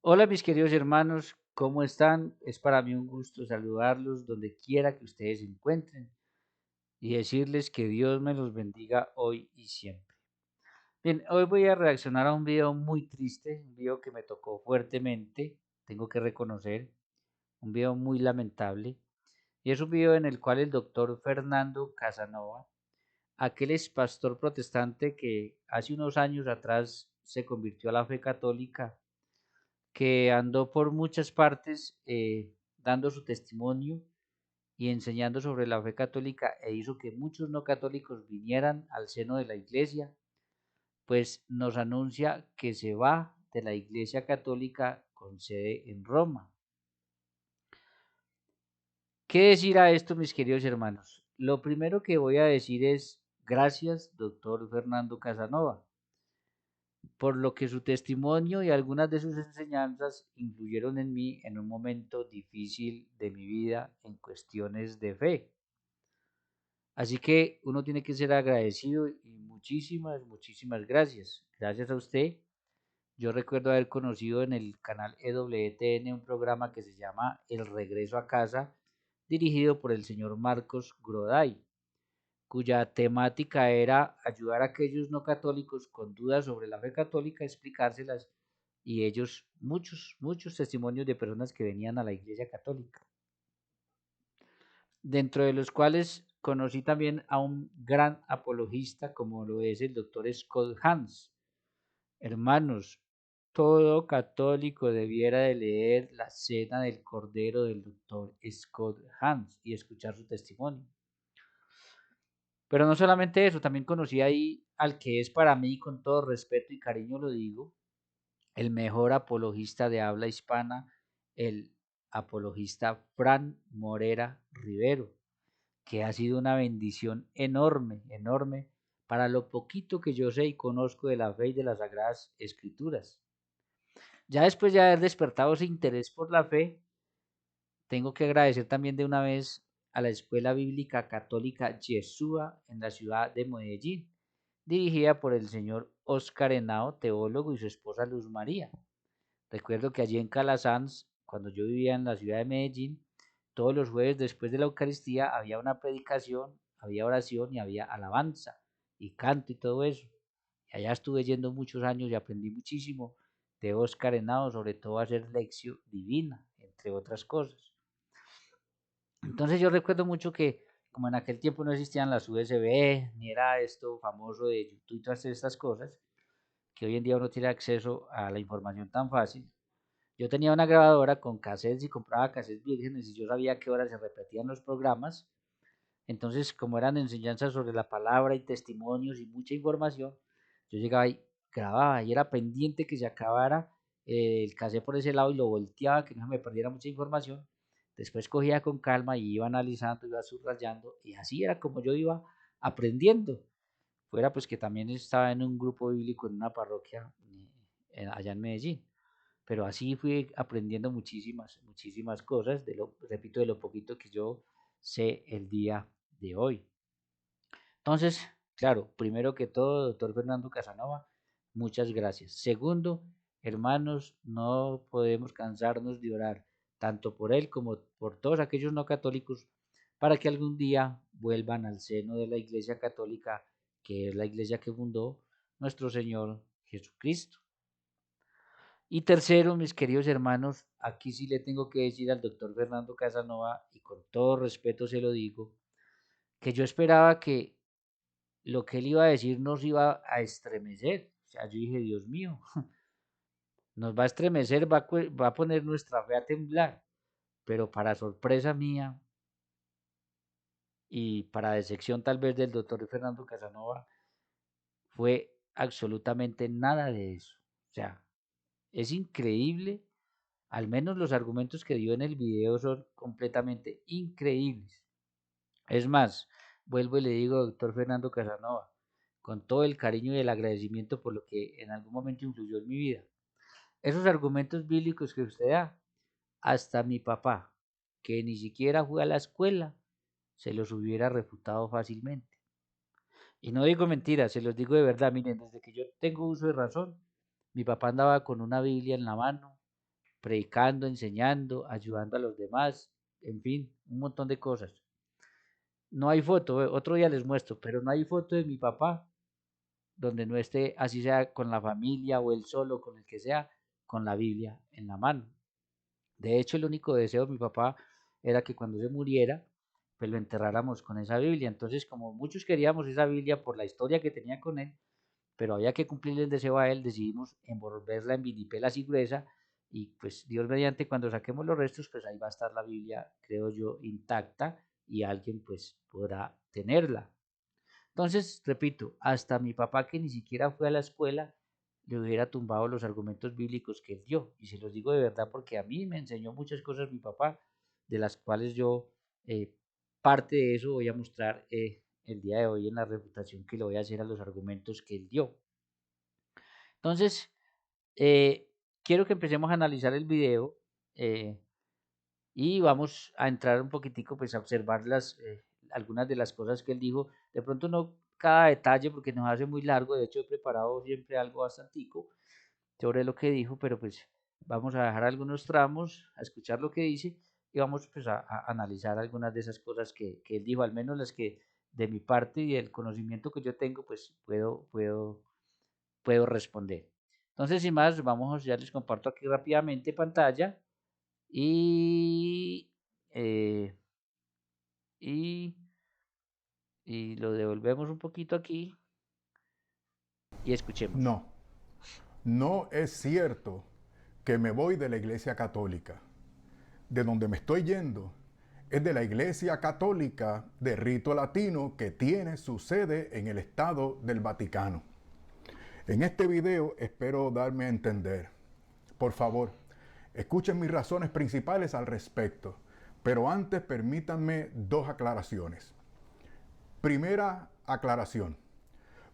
Hola mis queridos hermanos, ¿cómo están? Es para mí un gusto saludarlos donde quiera que ustedes se encuentren y decirles que Dios me los bendiga hoy y siempre. Bien, hoy voy a reaccionar a un video muy triste, un video que me tocó fuertemente, tengo que reconocer, un video muy lamentable, y es un video en el cual el doctor Fernando Casanova, aquel ex pastor protestante que hace unos años atrás se convirtió a la fe católica, que andó por muchas partes dando su testimonio y enseñando sobre la fe católica e hizo que muchos no católicos vinieran al seno de la iglesia, pues nos anuncia que se va de la iglesia católica con sede en Roma. ¿Qué decir a esto, mis queridos hermanos? Lo primero que voy a decir es gracias, doctor Fernando Casanova, por lo que su testimonio y algunas de sus enseñanzas influyeron en mí en un momento difícil de mi vida en cuestiones de fe. Así que uno tiene que ser agradecido y muchísimas gracias. Gracias a usted. Yo recuerdo haber conocido en el canal EWTN un programa que se llama El Regreso a Casa, dirigido por el señor Marcos Groday, cuya temática era ayudar a aquellos no católicos con dudas sobre la fe católica, explicárselas, y ellos, muchos testimonios de personas que venían a la iglesia católica, dentro de los cuales conocí también a un gran apologista como lo es el doctor Scott Hans. Hermanos, todo católico debiera de leer la Cena del Cordero del doctor Scott Hans y escuchar su testimonio. Pero no solamente eso, también conocí ahí al que es para mí, con todo respeto y cariño lo digo, el mejor apologista de habla hispana, el apologista Fran Morera Rivero, que ha sido una bendición enorme para lo poquito que yo sé y conozco de la fe y de las sagradas escrituras. Ya después de haber despertado ese interés por la fe, tengo que agradecer también de una vez a la Escuela Bíblica Católica Yeshua en la ciudad de Medellín, dirigida por el señor Oscar Henao, teólogo, y su esposa Luz María. Recuerdo que allí en Calasanz, cuando yo vivía en la ciudad de Medellín, todos los jueves después de la Eucaristía había una predicación, había oración y había alabanza y canto y todo eso. Y allá estuve yendo muchos años y aprendí muchísimo de Oscar Henao, sobre todo a hacer lección divina, entre otras cosas. Entonces yo recuerdo mucho que como en aquel tiempo no existían las USB, ni era esto famoso de YouTube y todas estas cosas, que hoy en día uno tiene acceso a la información tan fácil, yo tenía una grabadora con cassettes y compraba cassettes vírgenes y yo sabía a qué hora se repetían los programas. Entonces, como eran enseñanzas sobre la palabra y testimonios y mucha información, yo llegaba y grababa y era pendiente que se acabara el cassette por ese lado y lo volteaba, que no me perdiera mucha información. Después cogía con calma y iba analizando, iba subrayando y así era como yo iba aprendiendo. Fuera pues que también estaba en un grupo bíblico en una parroquia allá en Medellín. Pero así fui aprendiendo muchísimas cosas, repito, de lo poquito que yo sé el día de hoy. Entonces, claro, primero que todo, doctor Fernando Casanova, muchas gracias. Segundo, hermanos, no podemos cansarnos de orar, tanto por él como por todos aquellos no católicos, para que algún día vuelvan al seno de la Iglesia Católica, que es la iglesia que fundó nuestro Señor Jesucristo. Y tercero, mis queridos hermanos, aquí sí le tengo que decir al doctor Fernando Casanova, y con todo respeto se lo digo, que yo esperaba que lo que él iba a decir nos iba a estremecer. O sea, yo dije, Dios mío, nos va a estremecer, va a poner nuestra fe a temblar. Pero para sorpresa mía y para decepción tal vez del doctor Fernando Casanova, fue absolutamente nada de eso. O sea, es increíble. Al menos los argumentos que dio en el video son completamente increíbles. Es más, vuelvo y le digo, doctor Fernando Casanova, con todo el cariño y el agradecimiento por lo que en algún momento influyó en mi vida. Esos argumentos bíblicos que usted da, hasta mi papá, que ni siquiera fue a la escuela, se los hubiera refutado fácilmente. Y no digo mentiras, se los digo de verdad. Miren, desde que yo tengo uso de razón, mi papá andaba con una Biblia en la mano, predicando, enseñando, ayudando a los demás, en fin, un montón de cosas. No hay foto, otro día les muestro, pero no hay foto de mi papá donde no esté, así sea con la familia o él solo, con el que sea, con la Biblia en la mano. De hecho, el único deseo de mi papá era que cuando se muriera, pues lo enterráramos con esa Biblia. Entonces, como muchos queríamos esa Biblia por la historia que tenía con él, pero había que cumplirle el deseo a él, decidimos envolverla en vinipel así gruesa y pues Dios mediante cuando saquemos los restos, pues ahí va a estar la Biblia, creo yo, intacta y alguien pues podrá tenerla. Entonces, repito, hasta mi papá que ni siquiera fue a la escuela, le hubiera tumbado los argumentos bíblicos que él dio. Y se los digo de verdad porque a mí me enseñó muchas cosas mi papá, de las cuales yo eh, parte de eso voy a mostrar el día de hoy en la refutación que le voy a hacer a los argumentos que él dio. Entonces, eh, quiero que empecemos a analizar el video eh, y vamos a entrar un poquitico pues a observar algunas de las cosas que él dijo. De pronto no cada detalle porque nos hace muy largo, de hecho he preparado siempre algo bastantico sobre lo que dijo, pero pues vamos a dejar algunos tramos, a escuchar lo que dice y vamos pues a analizar algunas de esas cosas que él dijo, al menos las que de mi parte y el conocimiento que yo tengo pues puedo responder. Entonces, sin más, vamos, ya les comparto aquí rápidamente pantalla y, eh, y, y lo devolvemos un poquito aquí y escuchemos. No, no es cierto que me voy de la Iglesia Católica. De donde me estoy yendo es de la Iglesia Católica de rito latino que tiene su sede en el Estado del Vaticano. En este video espero darme a entender. Por favor, escuchen mis razones principales al respecto, pero antes permítanme dos aclaraciones. Primera aclaración.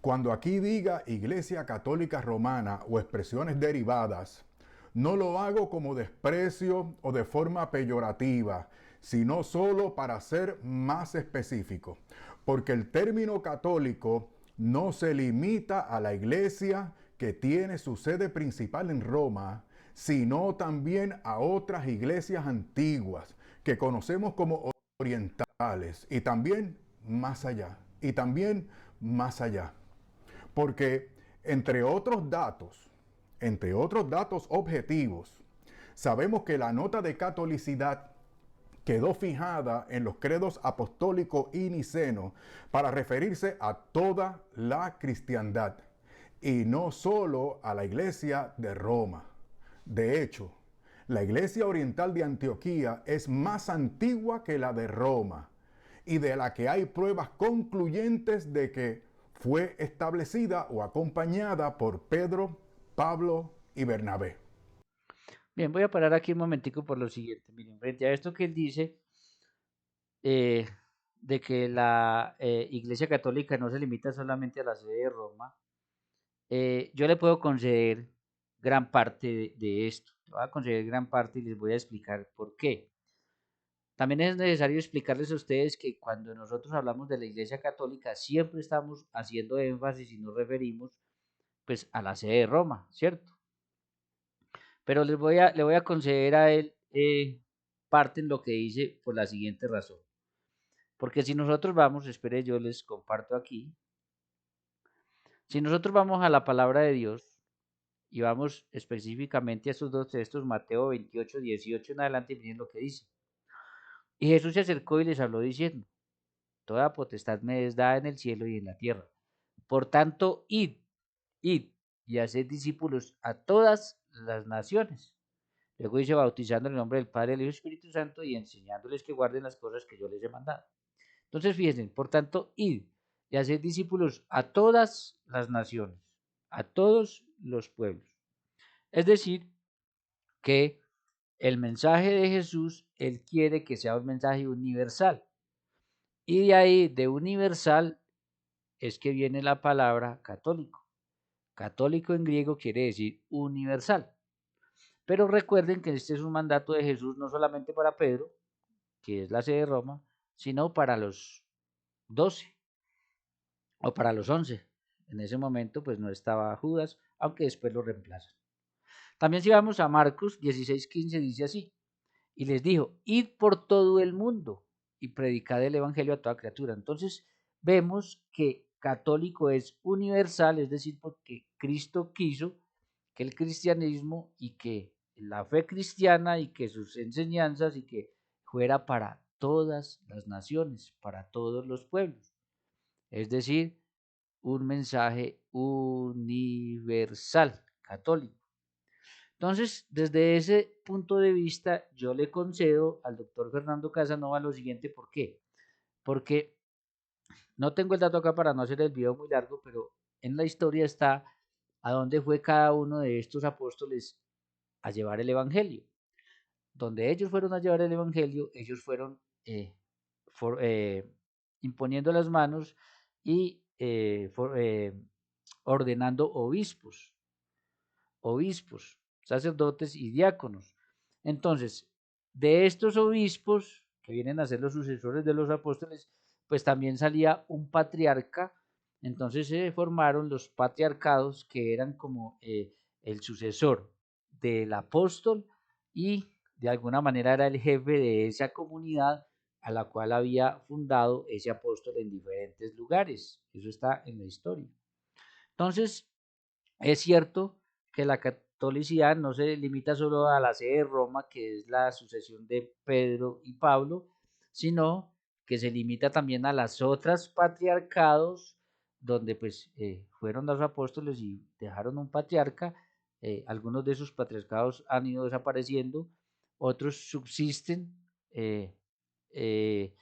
Cuando aquí diga Iglesia Católica Romana o expresiones derivadas, no lo hago como desprecio o de forma peyorativa, sino solo para ser más específico, porque el término católico no se limita a la iglesia que tiene su sede principal en Roma, sino también a otras iglesias antiguas que conocemos como orientales y también más allá, y también más allá. Porque entre otros datos objetivos, sabemos que la nota de catolicidad quedó fijada en los credos apostólico y niceno para referirse a toda la cristiandad y no solo a la iglesia de Roma. De hecho, la iglesia oriental de Antioquía es más antigua que la de Roma y de la que hay pruebas concluyentes de que fue establecida o acompañada por Pedro, Pablo y Bernabé. Bien, voy a parar aquí un momentico por lo siguiente. Miren, frente a esto que él dice, eh, de que la Iglesia Católica no se limita solamente a la sede de Roma, yo le puedo conceder gran parte de esto. Le voy a conceder gran parte y les voy a explicar por qué. También es necesario explicarles a ustedes que cuando nosotros hablamos de la Iglesia Católica siempre estamos haciendo énfasis y nos referimos pues a la sede de Roma, ¿cierto? Pero le voy a conceder a él parte en lo que dice por la siguiente razón. Porque si nosotros vamos, espere, yo les comparto aquí, si nosotros vamos a la palabra de Dios y vamos específicamente a estos dos textos, Mateo 28, 18 en adelante, miren lo que dice. Y Jesús se acercó y les habló diciendo, toda potestad me es dada en el cielo y en la tierra. Por tanto, id y haced discípulos a todas las naciones. Luego dice, bautizando en el nombre del Padre, del Hijo y del Espíritu Santo y enseñándoles que guarden las cosas que yo les he mandado. Entonces, fíjense, por tanto, id y haced discípulos a todas las naciones, a todos los pueblos. Es decir, que el mensaje de Jesús, Él quiere que sea un mensaje universal. Y de ahí, de universal, es que viene la palabra católico. Católico en griego quiere decir universal. Pero recuerden que este es un mandato de Jesús no solamente para Pedro, que es la sede de Roma, sino para los 12 o para los 11. En ese momento pues no estaba Judas, aunque después lo reemplazan. También si vamos a Marcos 16:15 dice así, y les dijo, id por todo el mundo y predicad el evangelio a toda criatura. Entonces vemos que católico es universal, es decir, porque Cristo quiso que el cristianismo y que la fe cristiana y que sus enseñanzas y que fuera para todas las naciones, para todos los pueblos. Es decir, un mensaje universal, católico. Entonces, desde ese punto de vista, yo le concedo al doctor Fernando Casanova lo siguiente, ¿por qué? Porque no tengo el dato acá para no hacer el video muy largo, pero en la historia está a dónde fue cada uno de estos apóstoles a llevar el Evangelio. Donde ellos fueron a llevar el Evangelio, ellos fueron for, imponiendo las manos y ordenando obispos, sacerdotes y diáconos. Entonces, de estos obispos, que vienen a ser los sucesores de los apóstoles, pues también salía un patriarca. Entonces se formaron los patriarcados, que eran como el sucesor del apóstol y de alguna manera era el jefe de esa comunidad a la cual había fundado ese apóstol en diferentes lugares. Eso está en la historia. Entonces, es cierto que la catolicidad no se limita solo a la sede de Roma, que es la sucesión de Pedro y Pablo, sino que se limita también a las otras patriarcados, donde pues fueron los apóstoles y dejaron un patriarca. Algunos de esos patriarcados han ido desapareciendo, otros subsisten. eh, eh,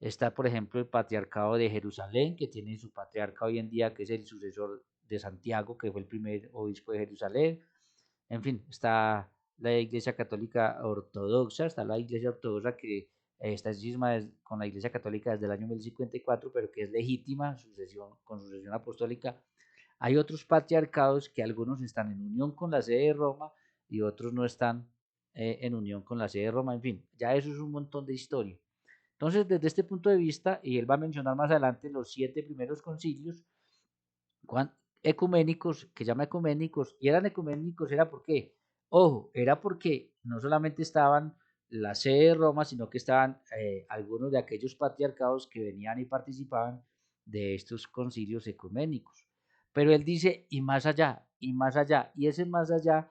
Está, por ejemplo, el patriarcado de Jerusalén, que tiene su patriarca hoy en día, que es el sucesor de Santiago, que fue el primer obispo de Jerusalén. En fin, está la Iglesia Católica Ortodoxa, está la Iglesia Ortodoxa que está cisma con la Iglesia Católica desde el año 1054, pero que es legítima con sucesión apostólica. Hay otros patriarcados que algunos están en unión con la sede de Roma y otros no están en unión con la sede de Roma. En fin, ya eso es un montón de historia. Entonces, desde este punto de vista, y él va a mencionar más adelante los 7 primeros concilios ecuménicos, que llama ecuménicos, y eran ecuménicos, ¿era por qué? Ojo, era porque no solamente estaban la sede de Roma, sino que estaban algunos de aquellos patriarcados que venían y participaban de estos concilios ecuménicos. Pero él dice, y más allá, y ese más allá,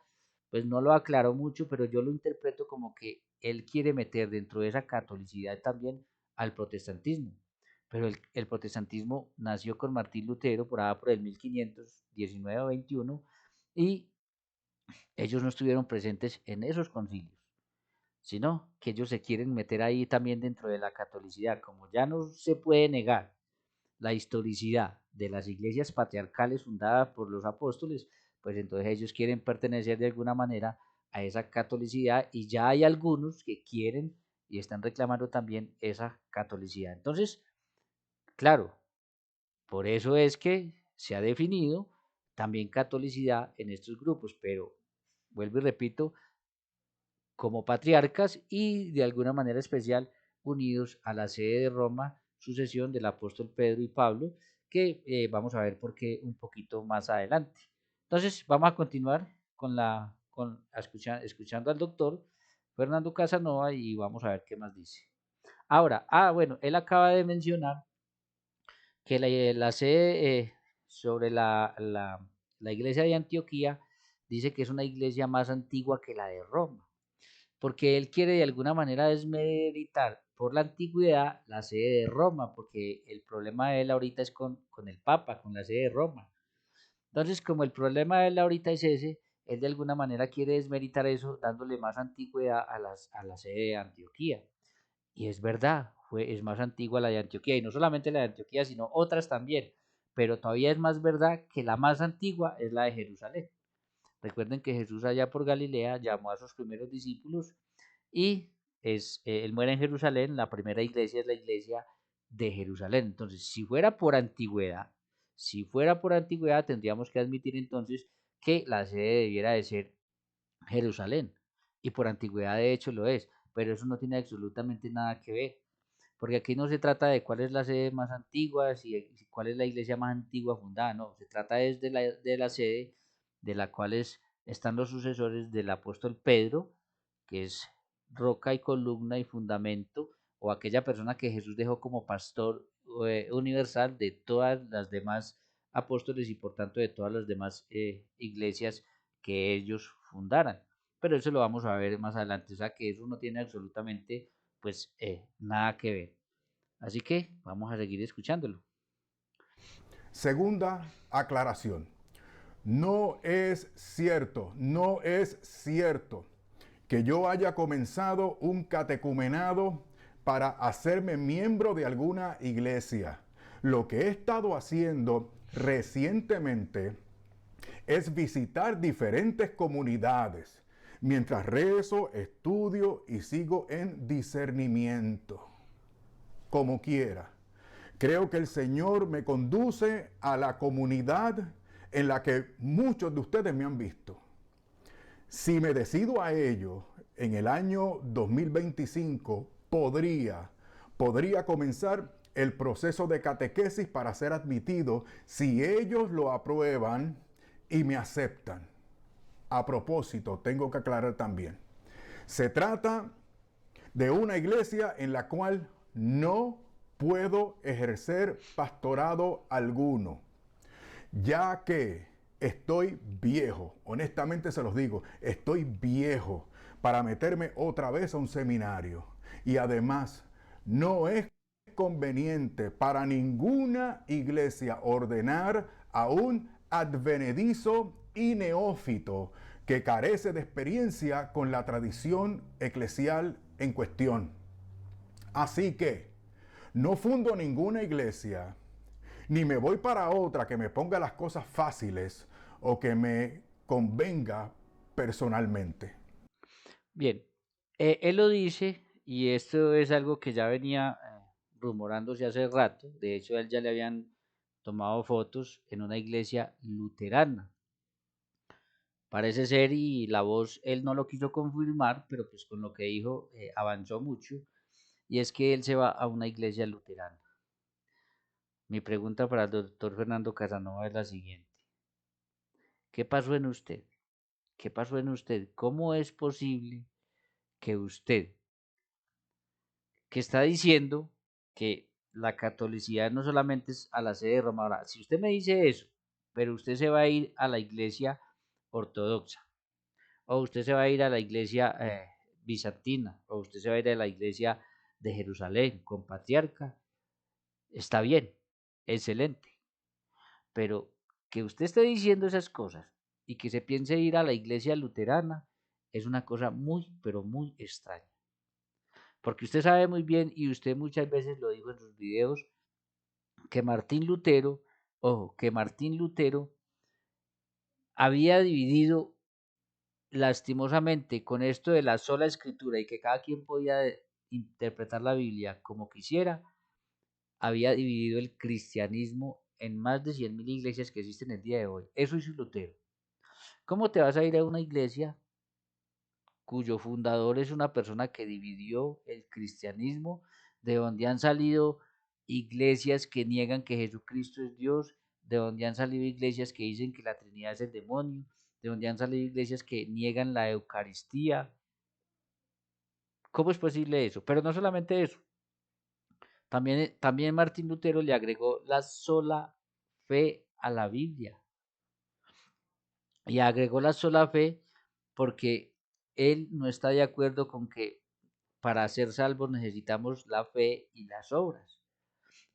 pues no lo aclaró mucho, pero yo lo interpreto como que él quiere meter dentro de esa catolicidad también al protestantismo. Pero el protestantismo nació con Martín Lutero por allá por el 1519 o 21 y ellos no estuvieron presentes en esos concilios, sino que ellos se quieren meter ahí también dentro de la catolicidad. Como ya no se puede negar la historicidad de las iglesias patriarcales fundadas por los apóstoles, pues entonces ellos quieren pertenecer de alguna manera a esa catolicidad y ya hay algunos que quieren y están reclamando también esa catolicidad. Entonces, claro, por eso es que se ha definido también catolicidad en estos grupos, pero vuelvo y repito, como patriarcas y de alguna manera especial unidos a la sede de Roma, sucesión del apóstol Pedro y Pablo, que vamos a ver por qué un poquito más adelante. Entonces, vamos a continuar escuchando al doctor Fernando Casanova y vamos a ver qué más dice. Ahora, bueno, él acaba de mencionar que la sede sobre la iglesia de Antioquía dice que es una iglesia más antigua que la de Roma, porque él quiere de alguna manera desmeritar por la antigüedad la sede de Roma, porque el problema de él ahorita es con el Papa, con la sede de Roma. Entonces, como el problema de él ahorita es ese, él de alguna manera quiere desmeritar eso, dándole más antigüedad a la sede de Antioquía. Y es verdad, es más antigua la de Antioquía, y no solamente la de Antioquía, sino otras también, pero todavía es más verdad que la más antigua es la de Jerusalén. Recuerden que Jesús allá por Galilea llamó a sus primeros discípulos y él muere en Jerusalén, la primera iglesia es la iglesia de Jerusalén. Entonces, si fuera por antigüedad, tendríamos que admitir entonces que la sede debiera de ser Jerusalén. Y por antigüedad de hecho lo es, pero eso no tiene absolutamente nada que ver, porque aquí no se trata de cuál es la sede más antigua, si cuál es la iglesia más antigua fundada, no, se trata es de la sede de la cual es están los sucesores del apóstol Pedro, que es roca y columna y fundamento, o aquella persona que Jesús dejó como pastor universal de todas las demás apóstoles y por tanto de todas las demás iglesias que ellos fundaran. Pero eso lo vamos a ver más adelante, o sea que eso no tiene absolutamente pues nada que ver. Así que vamos a seguir escuchándolo. Segunda aclaración. No es cierto, no es cierto que yo haya comenzado un catecumenado para hacerme miembro de alguna iglesia. Lo que he estado haciendo recientemente es visitar diferentes comunidades mientras rezo, estudio y sigo en discernimiento, como quiera. Creo que el Señor me conduce a la comunidad en la que muchos de ustedes me han visto. Si me decido a ello en el año 2025, podría comenzar el proceso de catequesis para ser admitido si ellos lo aprueban y me aceptan. A propósito, tengo que aclarar también, se trata de una iglesia en la cual no puedo ejercer pastorado alguno, ya que estoy viejo, honestamente se los digo, estoy viejo para meterme otra vez a un seminario. Y además, no es conveniente para ninguna iglesia ordenar a un advenedizo y neófito que carece de experiencia con la tradición eclesial en cuestión. Así que no fundo ninguna iglesia, ni me voy para otra que me ponga las cosas fáciles o que me convenga personalmente. Bien, él lo dice y esto es algo que ya venía rumorándose hace rato. De hecho, a él ya le habían tomado fotos en una iglesia luterana. Parece ser y la voz él no lo quiso confirmar, pero pues con lo que dijo avanzó mucho y es que él se va a una iglesia luterana. Mi pregunta para el doctor Fernando Casanova es la siguiente. ¿Qué pasó en usted? ¿Qué pasó en usted? ¿Cómo es posible que usted, que está diciendo que la catolicidad no solamente es a la sede de Roma? Ahora, si usted me dice eso, pero usted se va a ir a la iglesia ortodoxa, o usted se va a ir a la iglesia bizantina, o usted se va a ir a la iglesia de Jerusalén con patriarca, está bien, excelente. Pero que usted esté diciendo esas cosas y que se piense ir a la iglesia luterana es una cosa muy, pero muy extraña. Porque usted sabe muy bien, y usted muchas veces lo dijo en sus videos, que Martín Lutero, ojo, que Martín Lutero había dividido lastimosamente con esto de la sola escritura y que cada quien podía interpretar la Biblia como quisiera, había dividido el cristianismo en más de 100.000 iglesias que existen el día de hoy. Eso hizo Lutero. ¿Cómo te vas a ir a una iglesia cuyo fundador es una persona que dividió el cristianismo, de donde han salido iglesias que niegan que Jesucristo es Dios, de donde han salido iglesias que dicen que la Trinidad es el demonio, de donde han salido iglesias que niegan la Eucaristía? ¿Cómo es posible eso? Pero no solamente eso, también Martín Lutero le agregó la sola fe a la Biblia. Y agregó la sola fe porque él no está de acuerdo con que para ser salvos necesitamos la fe y las obras.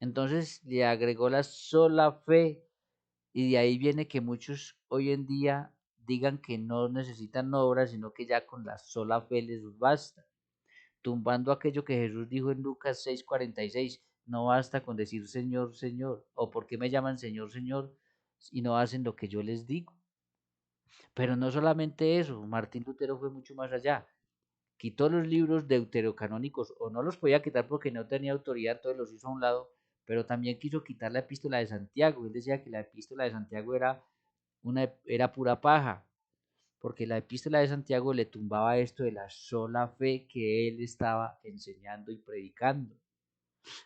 Entonces le agregó la sola fe y de ahí viene que muchos hoy en día digan que no necesitan obras, sino que ya con la sola fe les basta, tumbando aquello que Jesús dijo en Lucas 6:46, no basta con decir Señor, Señor, o por qué me llaman Señor, Señor, y no hacen lo que yo les digo. Pero no solamente eso, Martín Lutero fue mucho más allá. Quitó los libros deuterocanónicos, o no los podía quitar porque no tenía autoridad, entonces los hizo a un lado, pero también quiso quitar la epístola de Santiago. Él decía que la epístola de Santiago era pura paja, porque la epístola de Santiago le tumbaba esto de la sola fe que él estaba enseñando y predicando.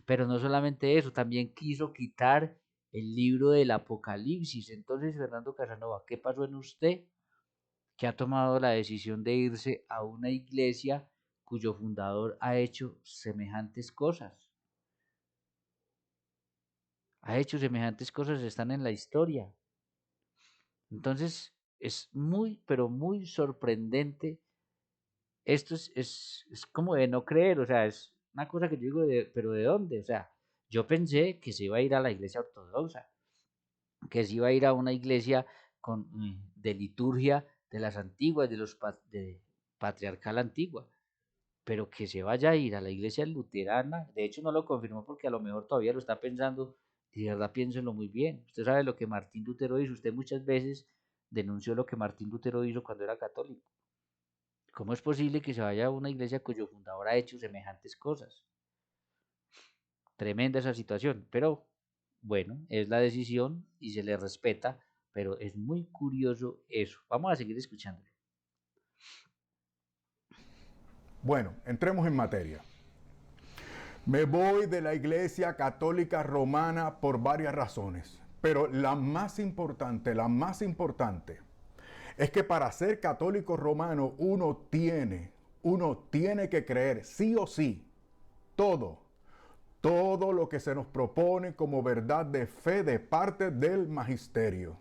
Pero no solamente eso, también quiso quitar el libro del Apocalipsis. Entonces, Fernando Casanova, ¿qué pasó en usted? que ha tomado la decisión de irse a una iglesia cuyo fundador ha hecho semejantes cosas. Ha hecho semejantes cosas, están en la historia. Entonces, es muy, pero muy sorprendente. Esto es como de no creer, o sea, es una cosa que yo digo, pero ¿de dónde? O sea, yo pensé que se iba a ir a la iglesia ortodoxa, que se iba a ir a una iglesia de liturgia de las antiguas, de patriarcal antigua, pero que se vaya a ir a la iglesia luterana, de hecho no lo confirmó porque a lo mejor todavía lo está pensando, y de verdad piénselo muy bien. Usted sabe lo que Martín Lutero hizo, usted muchas veces denunció lo que Martín Lutero hizo cuando era católico. ¿Cómo es posible que se vaya a una iglesia cuyo fundador ha hecho semejantes cosas? Tremenda esa situación, pero bueno, es la decisión y se le respeta, pero es muy curioso eso. Vamos a seguir escuchándolo. Bueno, entremos en materia. Me voy de la Iglesia Católica Romana por varias razones, pero la más importante, es que para ser católico romano uno tiene que creer sí o sí todo, todo lo que se nos propone como verdad de fe de parte del magisterio.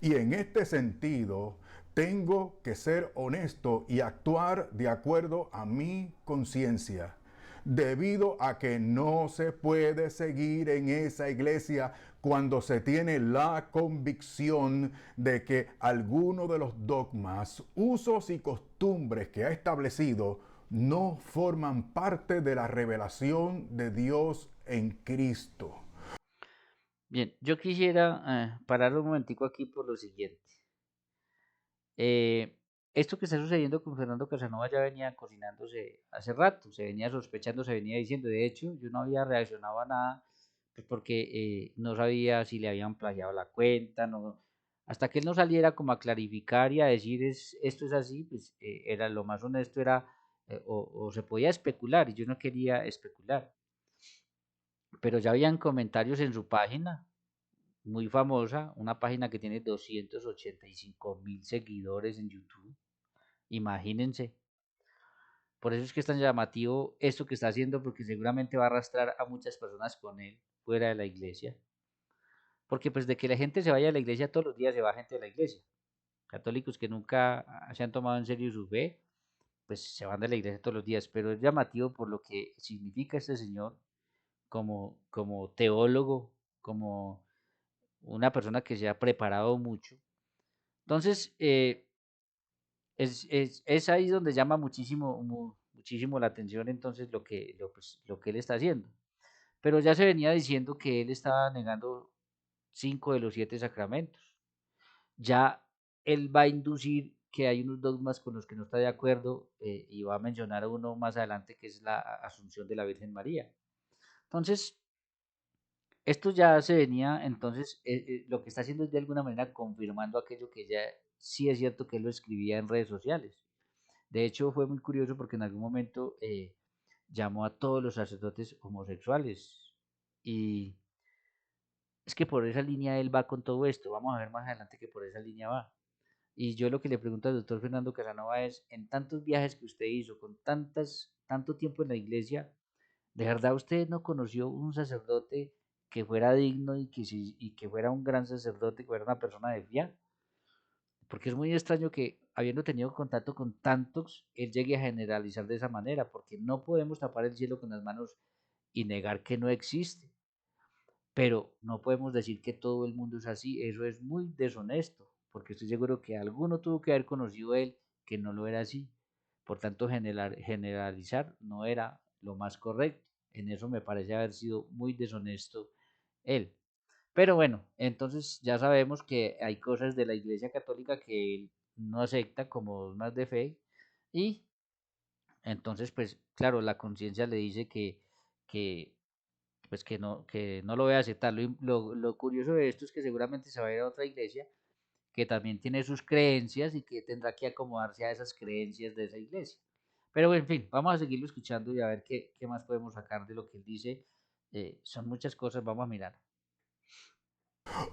Y en este sentido, tengo que ser honesto y actuar de acuerdo a mi conciencia, debido a que no se puede seguir en esa iglesia cuando se tiene la convicción de que alguno de los dogmas, usos y costumbres que ha establecido no forman parte de la revelación de Dios en Cristo. Bien, yo quisiera parar un momentico aquí por lo siguiente. Eh, Esto que está sucediendo con Fernando Casanova ya venía cocinándose hace rato, se venía sospechando, se venía diciendo. De hecho, yo no había reaccionado a nada, pues porque no sabía si le habían plagiado la cuenta, no, hasta que él no saliera como a clarificar y a decir esto es así, pues era lo más honesto, era o se podía especular y yo no quería especular. Pero ya habían comentarios en su página, muy famosa, una página que tiene 285.000 seguidores en YouTube. Imagínense. Por eso es que es tan llamativo esto que está haciendo, porque seguramente va a arrastrar a muchas personas con él fuera de la iglesia. Porque pues de que la gente se vaya a la iglesia todos los días, se va gente de la iglesia. Católicos que nunca se han tomado en serio su fe, pues se van de la iglesia todos los días. Pero es llamativo por lo que significa este señor como teólogo, como una persona que se ha preparado mucho. Entonces, es ahí donde llama muchísimo la atención entonces lo que él está haciendo. Pero ya se venía diciendo que él estaba negando 5 de los 7 sacramentos. Ya él va a inducir que hay unos dogmas con los que no está de acuerdo, y va a mencionar uno más adelante que es la Asunción de la Virgen María. Entonces, esto ya se venía, entonces lo que está haciendo es de alguna manera confirmando aquello que ya sí es cierto que él lo escribía en redes sociales. De hecho, fue muy curioso porque en algún momento llamó a todos los sacerdotes homosexuales. Y es que por esa línea él va con todo esto. Vamos a ver más adelante que por esa línea va. Y yo lo que le pregunto al doctor Fernando Casanova es, en tantos viajes que usted hizo, con tanto tiempo en la iglesia, ¿de verdad usted no conoció un sacerdote que fuera digno y que fuera un gran sacerdote, que fuera una persona de fiar? Porque es muy extraño que, habiendo tenido contacto con tantos, él llegue a generalizar de esa manera, porque no podemos tapar el cielo con las manos y negar que no existe. Pero no podemos decir que todo el mundo es así, eso es muy deshonesto, porque estoy seguro que alguno tuvo que haber conocido él que no lo era así. Por tanto, generalizar no era lo más correcto. En eso me parece haber sido muy deshonesto él. Pero bueno, entonces ya sabemos que hay cosas de la Iglesia Católica que él no acepta como dogmas de fe y entonces pues claro, la conciencia le dice que pues que no lo voy a aceptar. Lo curioso de esto es que seguramente se va a ir a otra iglesia que también tiene sus creencias y que tendrá que acomodarse a esas creencias de esa iglesia. Pero en fin, vamos a seguirlo escuchando y a ver qué más podemos sacar de lo que él dice. Son muchas cosas, vamos a mirar.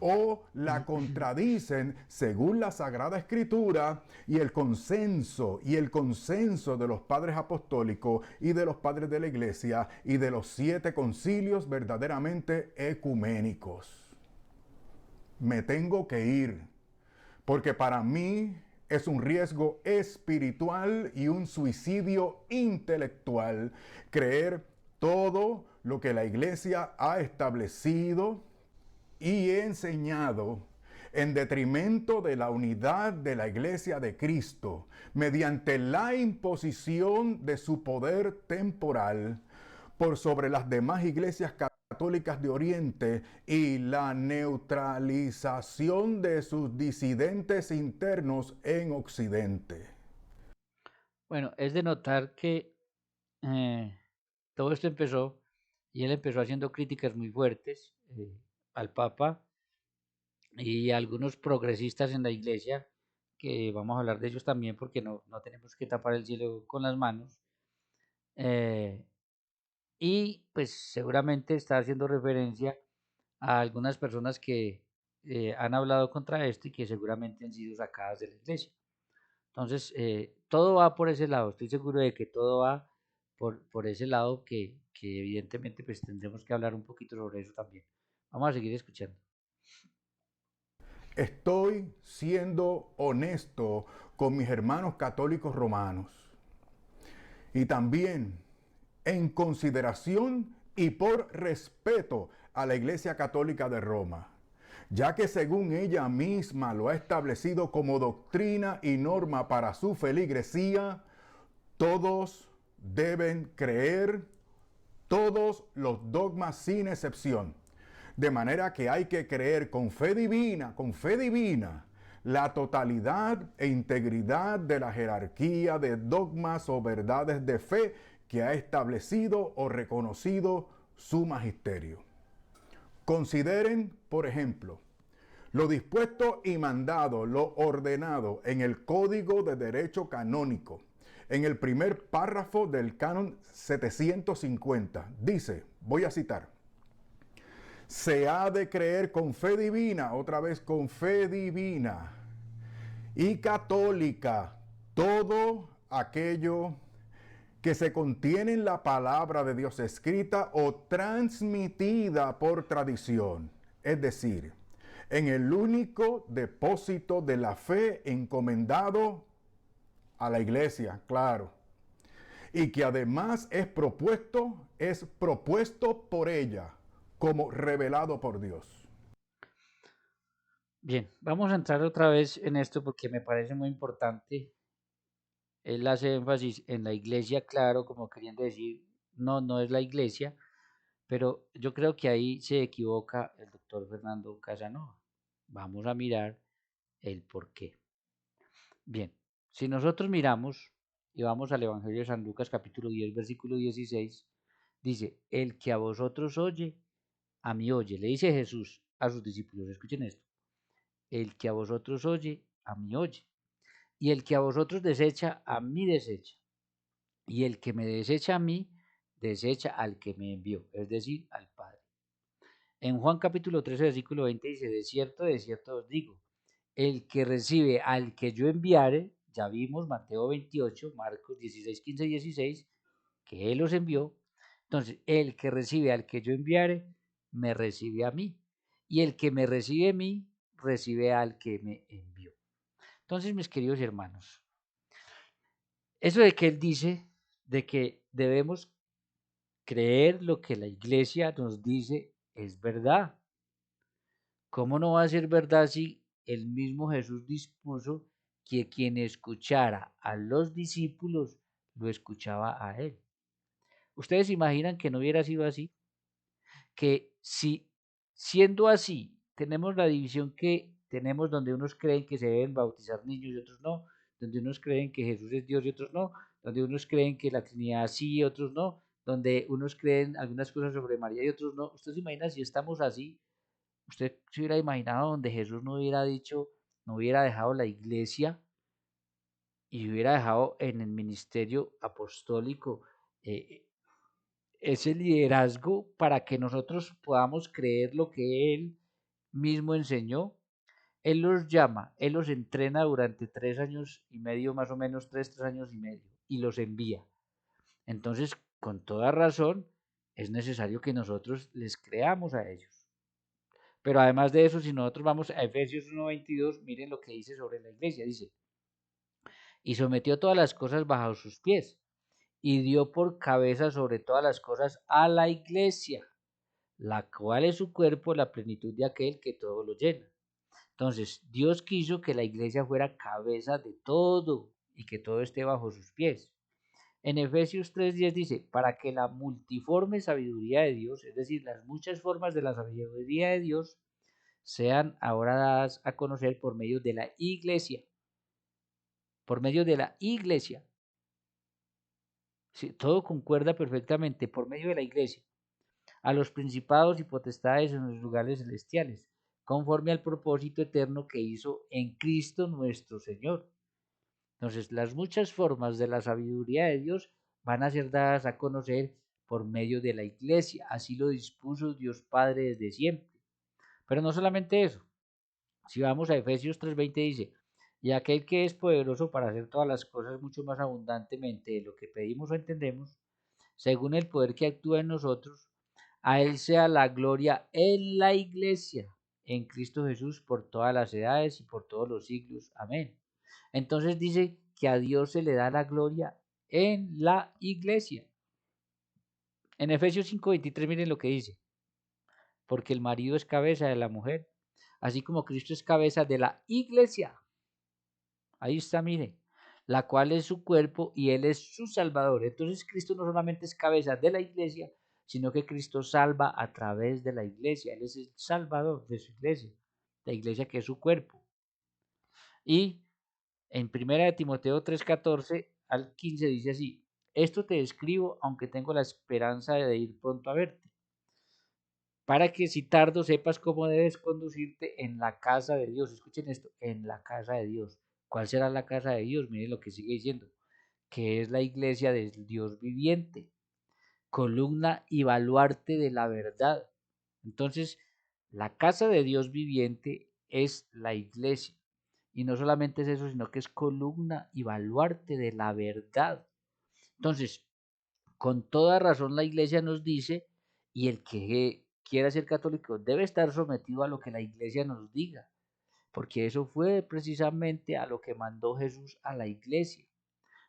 o la contradicen según la Sagrada Escritura y el consenso de los padres apostólicos y de los padres de la Iglesia y de los 7 concilios verdaderamente ecuménicos. Me tengo que ir, porque para mí es un riesgo espiritual y un suicidio intelectual creer todo lo que la Iglesia ha establecido y enseñado en detrimento de la unidad de la Iglesia de Cristo, mediante la imposición de su poder temporal por sobre las demás iglesias católicas de Oriente y la neutralización de sus disidentes internos en Occidente. Bueno, es de notar que eh, todo esto empezó y él empezó haciendo críticas muy fuertes al Papa y a algunos progresistas en la iglesia, que vamos a hablar de ellos también porque no tenemos que tapar el cielo con las manos. eh, y pues seguramente está haciendo referencia a algunas personas que han hablado contra esto y que seguramente han sido sacadas de la iglesia. Entonces, todo va por ese lado, estoy seguro de que todo va por ese lado que evidentemente pues tendremos que hablar un poquito sobre eso también. Vamos a seguir escuchando. Estoy siendo honesto con mis hermanos católicos romanos y también en consideración y por respeto a la Iglesia Católica de Roma, ya que según ella misma lo ha establecido como doctrina y norma para su feligresía, todos deben creer todos los dogmas sin excepción. De manera que hay que creer con fe divina, la totalidad e integridad de la jerarquía de dogmas o verdades de fe que ha establecido o reconocido su magisterio. Consideren, por ejemplo, lo dispuesto y mandado, lo ordenado en el Código de Derecho Canónico, en el primer párrafo del canon 750. Dice, voy a citar, se ha de creer con fe divina, otra vez con fe divina y católica, todo aquello que se contiene en la palabra de Dios escrita o transmitida por tradición, es decir, en el único depósito de la fe encomendado a la iglesia, claro, y que además es propuesto por ella como revelado por Dios. Bien, vamos a entrar otra vez en esto porque me parece muy importante. Él hace énfasis en la iglesia, claro, como queriendo decir, no es la iglesia, pero yo creo que ahí se equivoca el doctor Fernando Casanova. Vamos a mirar el por qué. Bien, si nosotros miramos y vamos al Evangelio de San Lucas capítulo 10, versículo 16, dice, el que a vosotros oye, a mí oye. Le dice Jesús a sus discípulos, escuchen esto, el que a vosotros oye, a mí oye. Y el que a vosotros desecha, a mí desecha. Y el que me desecha a mí, desecha al que me envió, es decir, al Padre. En Juan capítulo 13, versículo 20 dice, de cierto os digo, el que recibe al que yo enviare, ya vimos Mateo 28, Marcos 16, 15 y 16, que Él los envió. Entonces, el que recibe al que yo enviare, me recibe a mí. Y el que me recibe a mí, recibe al que me envió. Entonces, mis queridos hermanos, eso de que Él dice, de que debemos creer lo que la iglesia nos dice, es verdad. ¿Cómo no va a ser verdad si el mismo Jesús dispuso que quien escuchara a los discípulos lo escuchaba a él? ¿Ustedes imaginan que no hubiera sido así? Que si siendo así tenemos la división que tenemos donde unos creen que se deben bautizar niños y otros no, donde unos creen que Jesús es Dios y otros no, donde unos creen que la Trinidad sí y otros no, donde unos creen algunas cosas sobre María y otros no. ¿Usted se imagina si estamos así? ¿Usted se hubiera imaginado donde Jesús no hubiera dicho, no hubiera dejado la iglesia y hubiera dejado en el ministerio apostólico eh, ese liderazgo para que nosotros podamos creer lo que Él mismo enseñó. Él los llama, Él los entrena durante 3 años y medio, más o menos 3 años y medio, y los envía. Entonces, con toda razón, es necesario que nosotros les creamos a ellos. Pero además de eso, si nosotros vamos a Efesios 1:22, miren lo que dice sobre la iglesia. Dice, y sometió todas las cosas bajo sus pies, y dio por cabeza sobre todas las cosas a la iglesia, la cual es su cuerpo, la plenitud de aquel que todo lo llena. Entonces, Dios quiso que la iglesia fuera cabeza de todo y que todo esté bajo sus pies. En Efesios 3:10 dice, para que la multiforme sabiduría de Dios, es decir, las muchas formas de la sabiduría de Dios, sean ahora dadas a conocer por medio de la iglesia. Por medio de la iglesia. Sí, todo concuerda perfectamente por medio de la iglesia. A los principados y potestades en los lugares celestiales, conforme al propósito eterno que hizo en Cristo nuestro Señor. Entonces, las muchas formas de la sabiduría de Dios van a ser dadas a conocer por medio de la iglesia. Así lo dispuso Dios Padre desde siempre. Pero no solamente eso. Si vamos a Efesios 3:20 dice, y aquel que es poderoso para hacer todas las cosas mucho más abundantemente de lo que pedimos o entendemos, según el poder que actúa en nosotros, a Él sea la gloria en la iglesia, en Cristo Jesús, por todas las edades y por todos los siglos. Amén. Entonces dice que a Dios se le da la gloria en la iglesia. En Efesios 5:23 miren lo que dice, porque el marido es cabeza de la mujer, así como Cristo es cabeza de la iglesia. Ahí está, mire, la cual es su cuerpo y Él es su Salvador. Entonces Cristo no solamente es cabeza de la iglesia, sino que Cristo salva a través de la iglesia. Él es el Salvador de su iglesia, la iglesia que es su cuerpo. Y en 1 Timoteo 3:14 al 15 dice así, esto te escribo aunque tengo la esperanza de ir pronto a verte, para que si tardo sepas cómo debes conducirte en la casa de Dios. Escuchen esto, en la casa de Dios. ¿Cuál será la casa de Dios? Miren lo que sigue diciendo, que es la iglesia del Dios viviente, columna y baluarte de la verdad. Entonces, la casa de Dios viviente es la iglesia. Y no solamente es eso, sino que es columna y baluarte de la verdad. Entonces, con toda razón la iglesia nos dice, y el que quiera ser católico debe estar sometido a lo que la iglesia nos diga, porque eso fue precisamente a lo que mandó Jesús a la iglesia.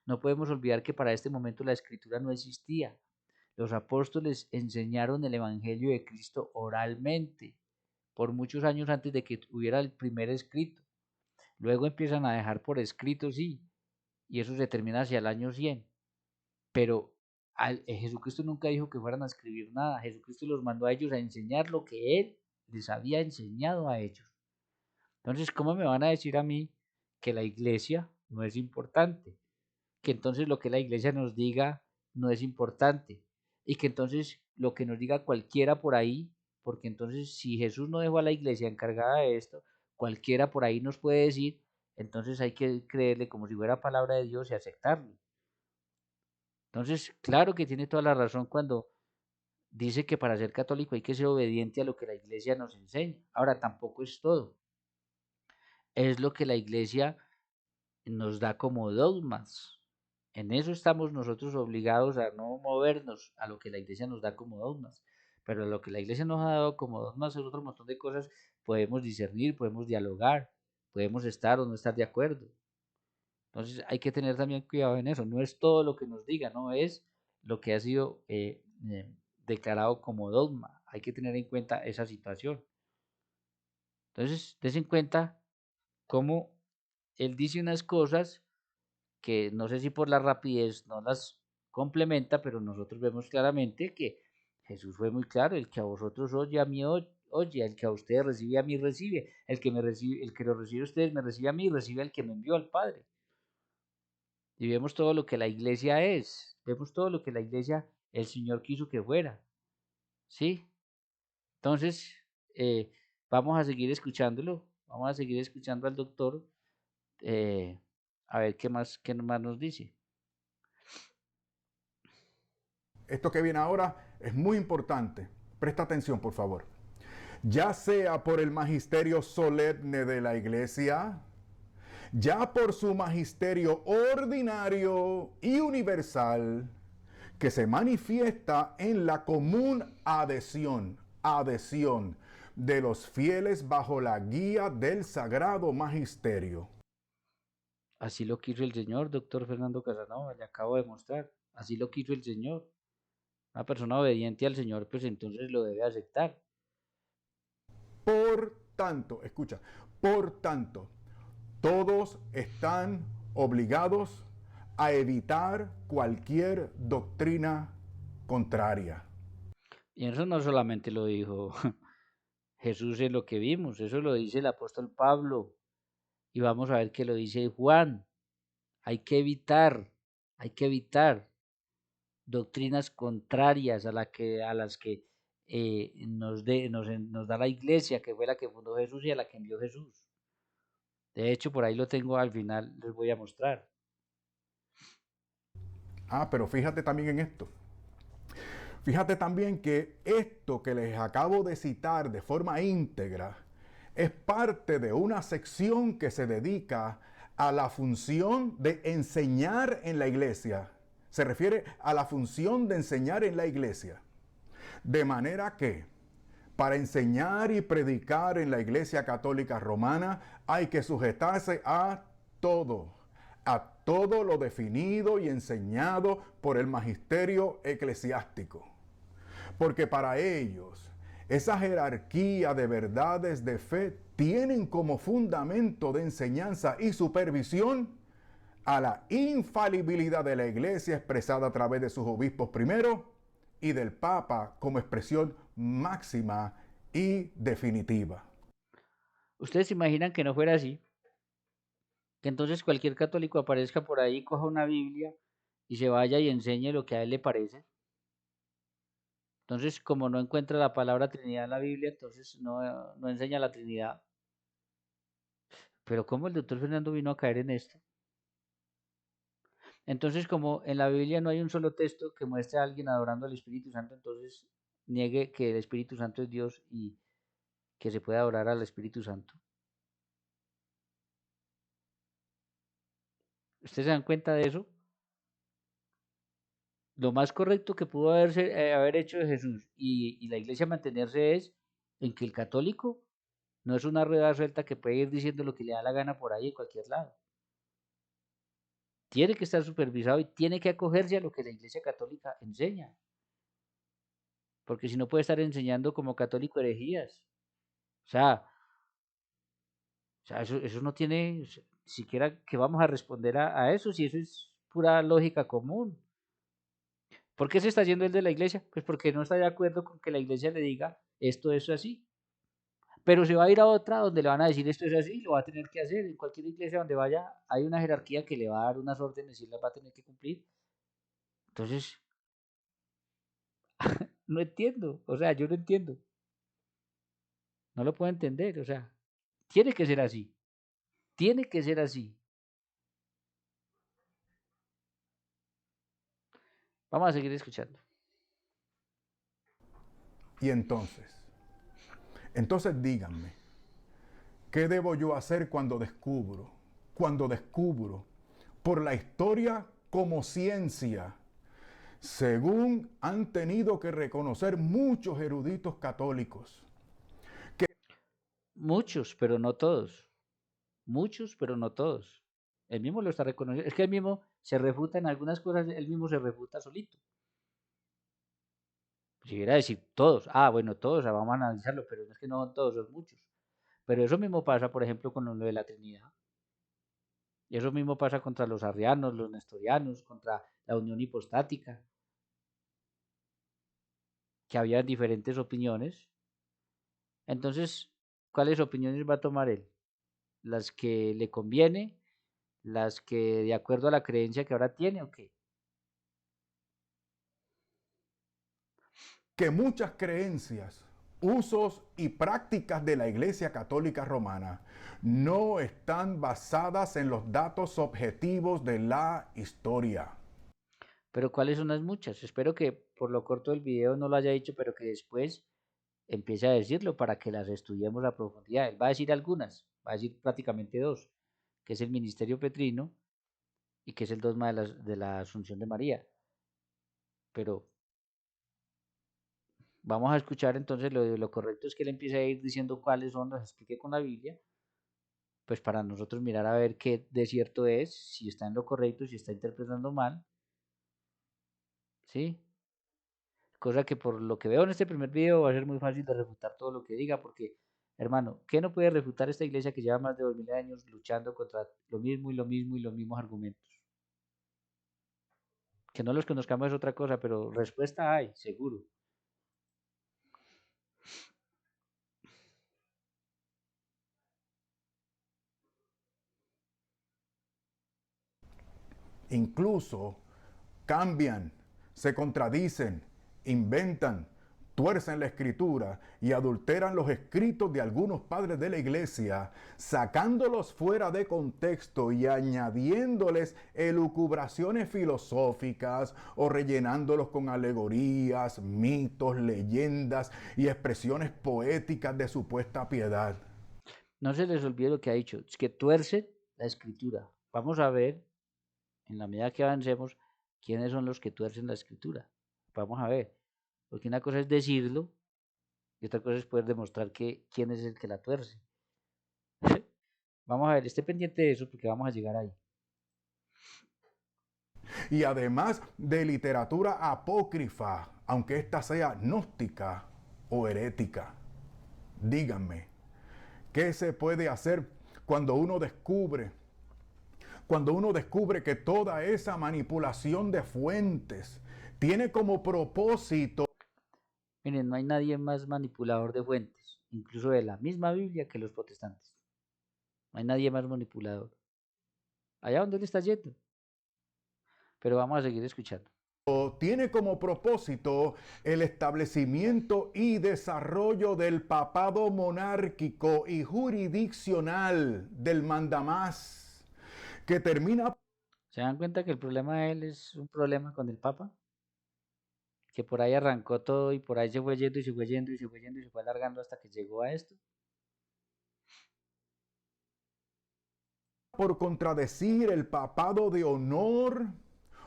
No podemos olvidar que para este momento la escritura no existía. Los apóstoles enseñaron el Evangelio de Cristo oralmente por muchos años antes de que hubiera el primer escrito. Luego empiezan a dejar por escrito, sí, y eso se termina hacia el año 100. Pero Jesucristo nunca dijo que fueran a escribir nada. Jesucristo los mandó a ellos a enseñar lo que Él les había enseñado a ellos. Entonces, ¿cómo me van a decir a mí que la iglesia no es importante? Que entonces lo que la iglesia nos diga no es importante. Y que entonces lo que nos diga cualquiera por ahí, porque entonces si Jesús no dejó a la iglesia encargada de esto, cualquiera por ahí nos puede decir, entonces hay que creerle como si fuera palabra de Dios y aceptarlo. Entonces, claro que tiene toda la razón cuando dice que para ser católico hay que ser obediente a lo que la iglesia nos enseña. Ahora, tampoco es todo. Es lo que la iglesia nos da como dogmas. En eso estamos nosotros obligados a no movernos a lo que la iglesia nos da como dogmas. Pero lo que la iglesia nos ha dado como dogmas es otro montón de cosas. Podemos discernir, podemos dialogar, podemos estar o no estar de acuerdo. Entonces hay que tener también cuidado en eso. No es todo lo que nos diga, no es lo que ha sido declarado como dogma. Hay que tener en cuenta esa situación. Entonces, des en cuenta cómo él dice unas cosas que no sé si por la rapidez no las complementa, pero nosotros vemos claramente que Jesús fue muy claro, el que a vosotros oye, a mí oye, el que a ustedes recibe, a mí recibe, el que me recibe, el que lo recibe a ustedes me recibe a mí, recibe al que me envió al Padre. Y vemos todo lo que la iglesia es, vemos todo lo que la iglesia, el Señor quiso que fuera, ¿sí? Entonces, vamos a seguir escuchándolo, vamos a seguir escuchando al doctor, eh, a ver qué más nos dice. Esto que viene ahora es muy importante. Presta atención, por favor. ya sea por el magisterio solemne de la Iglesia, ya por su magisterio ordinario y universal, que se manifiesta en la común adhesión de los fieles bajo la guía del sagrado magisterio. Así lo quiso el Señor, doctor Fernando Casanova, le acabo de mostrar. Así lo quiso el Señor. Una persona obediente al Señor, pues entonces lo debe aceptar. Por tanto, escucha, por tanto, todos están obligados a evitar cualquier doctrina contraria. Y eso no solamente lo dijo Jesús en lo que vimos, eso lo dice el apóstol Pablo. Y vamos a ver que lo dice Juan. Hay que evitar doctrinas contrarias a las que nos da la iglesia, que fue la que fundó Jesús y a la que envió Jesús. De hecho, por ahí lo tengo al final, les voy a mostrar. Pero fíjate también en esto. Fíjate también que esto que les acabo de citar de forma íntegra es parte de una sección que se dedica a la función de enseñar en la iglesia. Se refiere a la función de enseñar en la iglesia. De manera que para enseñar y predicar en la Iglesia Católica Romana hay que sujetarse a todo lo definido y enseñado por el magisterio eclesiástico. Porque para ellos, esa jerarquía de verdades de fe tienen como fundamento de enseñanza y supervisión a la infalibilidad de la Iglesia expresada a través de sus obispos primero y del Papa como expresión máxima y definitiva. ¿Ustedes se imaginan que no fuera así? Que entonces cualquier católico aparezca por ahí, coja una Biblia y se vaya y enseñe lo que a él le parece. Entonces, como no encuentra la palabra Trinidad en la Biblia, entonces no enseña la Trinidad. Pero ¿cómo el doctor Fernando vino a caer en esto? Entonces, como en la Biblia no hay un solo texto que muestre a alguien adorando al Espíritu Santo, entonces niegue que el Espíritu Santo es Dios y que se puede adorar al Espíritu Santo. ¿Ustedes se dan cuenta de eso? Lo más correcto que pudo haber hecho de Jesús y la iglesia mantenerse es en que el católico no es una rueda suelta que puede ir diciendo lo que le da la gana por ahí en cualquier lado. Tiene que estar supervisado y tiene que acogerse a lo que la iglesia católica enseña. Porque si no puede estar enseñando como católico herejías. O sea, eso no tiene siquiera que vamos a responder a eso, si eso es pura lógica común. ¿Por qué se está yendo el de la iglesia? Pues porque no está de acuerdo con que la iglesia le diga esto es así. Pero se va a ir a otra donde le van a decir esto es así, lo va a tener que hacer. En cualquier iglesia donde vaya hay una jerarquía que le va a dar unas órdenes y las va a tener que cumplir. Entonces, no entiendo, o sea, yo no entiendo. No lo puedo entender, o sea, tiene que ser así. Tiene que ser así. Vamos a seguir escuchando. Y entonces díganme, ¿qué debo yo hacer cuando descubro por la historia como ciencia, según han tenido que reconocer muchos eruditos católicos? Muchos, pero no todos. Muchos, pero no todos. Él mismo lo está reconociendo. Es que él mismo se refuta en algunas cosas, él mismo se refuta solito. Si hubiera decir todos, bueno, todos, vamos a analizarlo, pero no es que no son todos, son muchos. Pero eso mismo pasa, por ejemplo, con lo de la Trinidad. Y eso mismo pasa contra los arrianos, los nestorianos, contra la unión hipostática, que había diferentes opiniones. Entonces, ¿cuáles opiniones va a tomar él? ¿Las que le conviene? ¿Las que de acuerdo a la creencia que ahora tiene o qué? Que muchas creencias, usos y prácticas de la Iglesia Católica Romana no están basadas en los datos objetivos de la historia. Pero ¿cuáles son las muchas? Espero que por lo corto del video no lo haya dicho, pero que después empiece a decirlo para que las estudiemos a profundidad. Él va a decir algunas, va a decir prácticamente dos, que es el ministerio petrino y que es el dogma de la Asunción de María. Pero vamos a escuchar entonces lo correcto es que él empiece a ir diciendo cuáles son, las explique con la Biblia, pues para nosotros mirar a ver qué de cierto es, si está en lo correcto, si está interpretando mal, ¿sí? Cosa que por lo que veo en este primer video va a ser muy fácil de refutar todo lo que diga, porque, hermano, ¿qué no puede refutar esta iglesia que lleva más de 2000 años luchando contra lo mismo y lo mismo y los mismos argumentos? Que no los conozcamos es otra cosa, pero respuesta hay, seguro. Incluso cambian, se contradicen, inventan, tuercen la escritura y adulteran los escritos de algunos padres de la iglesia, sacándolos fuera de contexto y añadiéndoles elucubraciones filosóficas o rellenándolos con alegorías, mitos, leyendas y expresiones poéticas de supuesta piedad. No se les olvide lo que ha dicho, es que tuercen la escritura. Vamos a ver, en la medida que avancemos, quiénes son los que tuercen la escritura. Vamos a ver, porque una cosa es decirlo y otra cosa es poder demostrar quién es el que la tuerce. Vamos a ver, esté pendiente de eso porque vamos a llegar ahí. Y además de literatura apócrifa, aunque ésta sea gnóstica o herética. Díganme, ¿qué se puede hacer cuando uno descubre que toda esa manipulación de fuentes tiene como propósito? Miren, no hay nadie más manipulador de fuentes, incluso de la misma Biblia, que los protestantes. No hay nadie más manipulador. Allá donde él está yendo. Pero vamos a seguir escuchando. Tiene como propósito el establecimiento y desarrollo del papado monárquico y jurisdiccional del mandamás, que termina. ¿Se dan cuenta que el problema de él es un problema con el Papa? Que por ahí arrancó todo y por ahí se fue yendo y se fue yendo y se fue yendo y se fue alargando hasta que llegó a esto. Por contradecir el papado de honor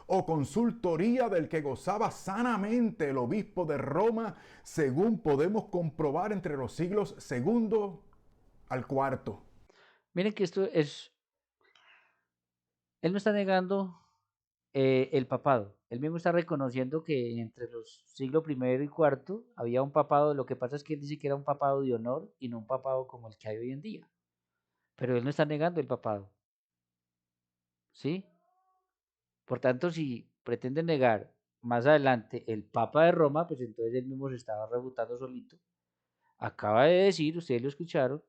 o consultoría del que gozaba sanamente el obispo de Roma, según podemos comprobar entre los siglos II al IV. Miren que esto es, él no está negando el papado, él mismo está reconociendo que entre los siglos I y IV había un papado, lo que pasa es que él dice que era un papado de honor y no un papado como el que hay hoy en día, pero él no está negando el papado, ¿sí? Por tanto, si pretende negar más adelante el Papa de Roma, pues entonces él mismo se estaba rebutando solito. Acaba de decir, ustedes lo escucharon,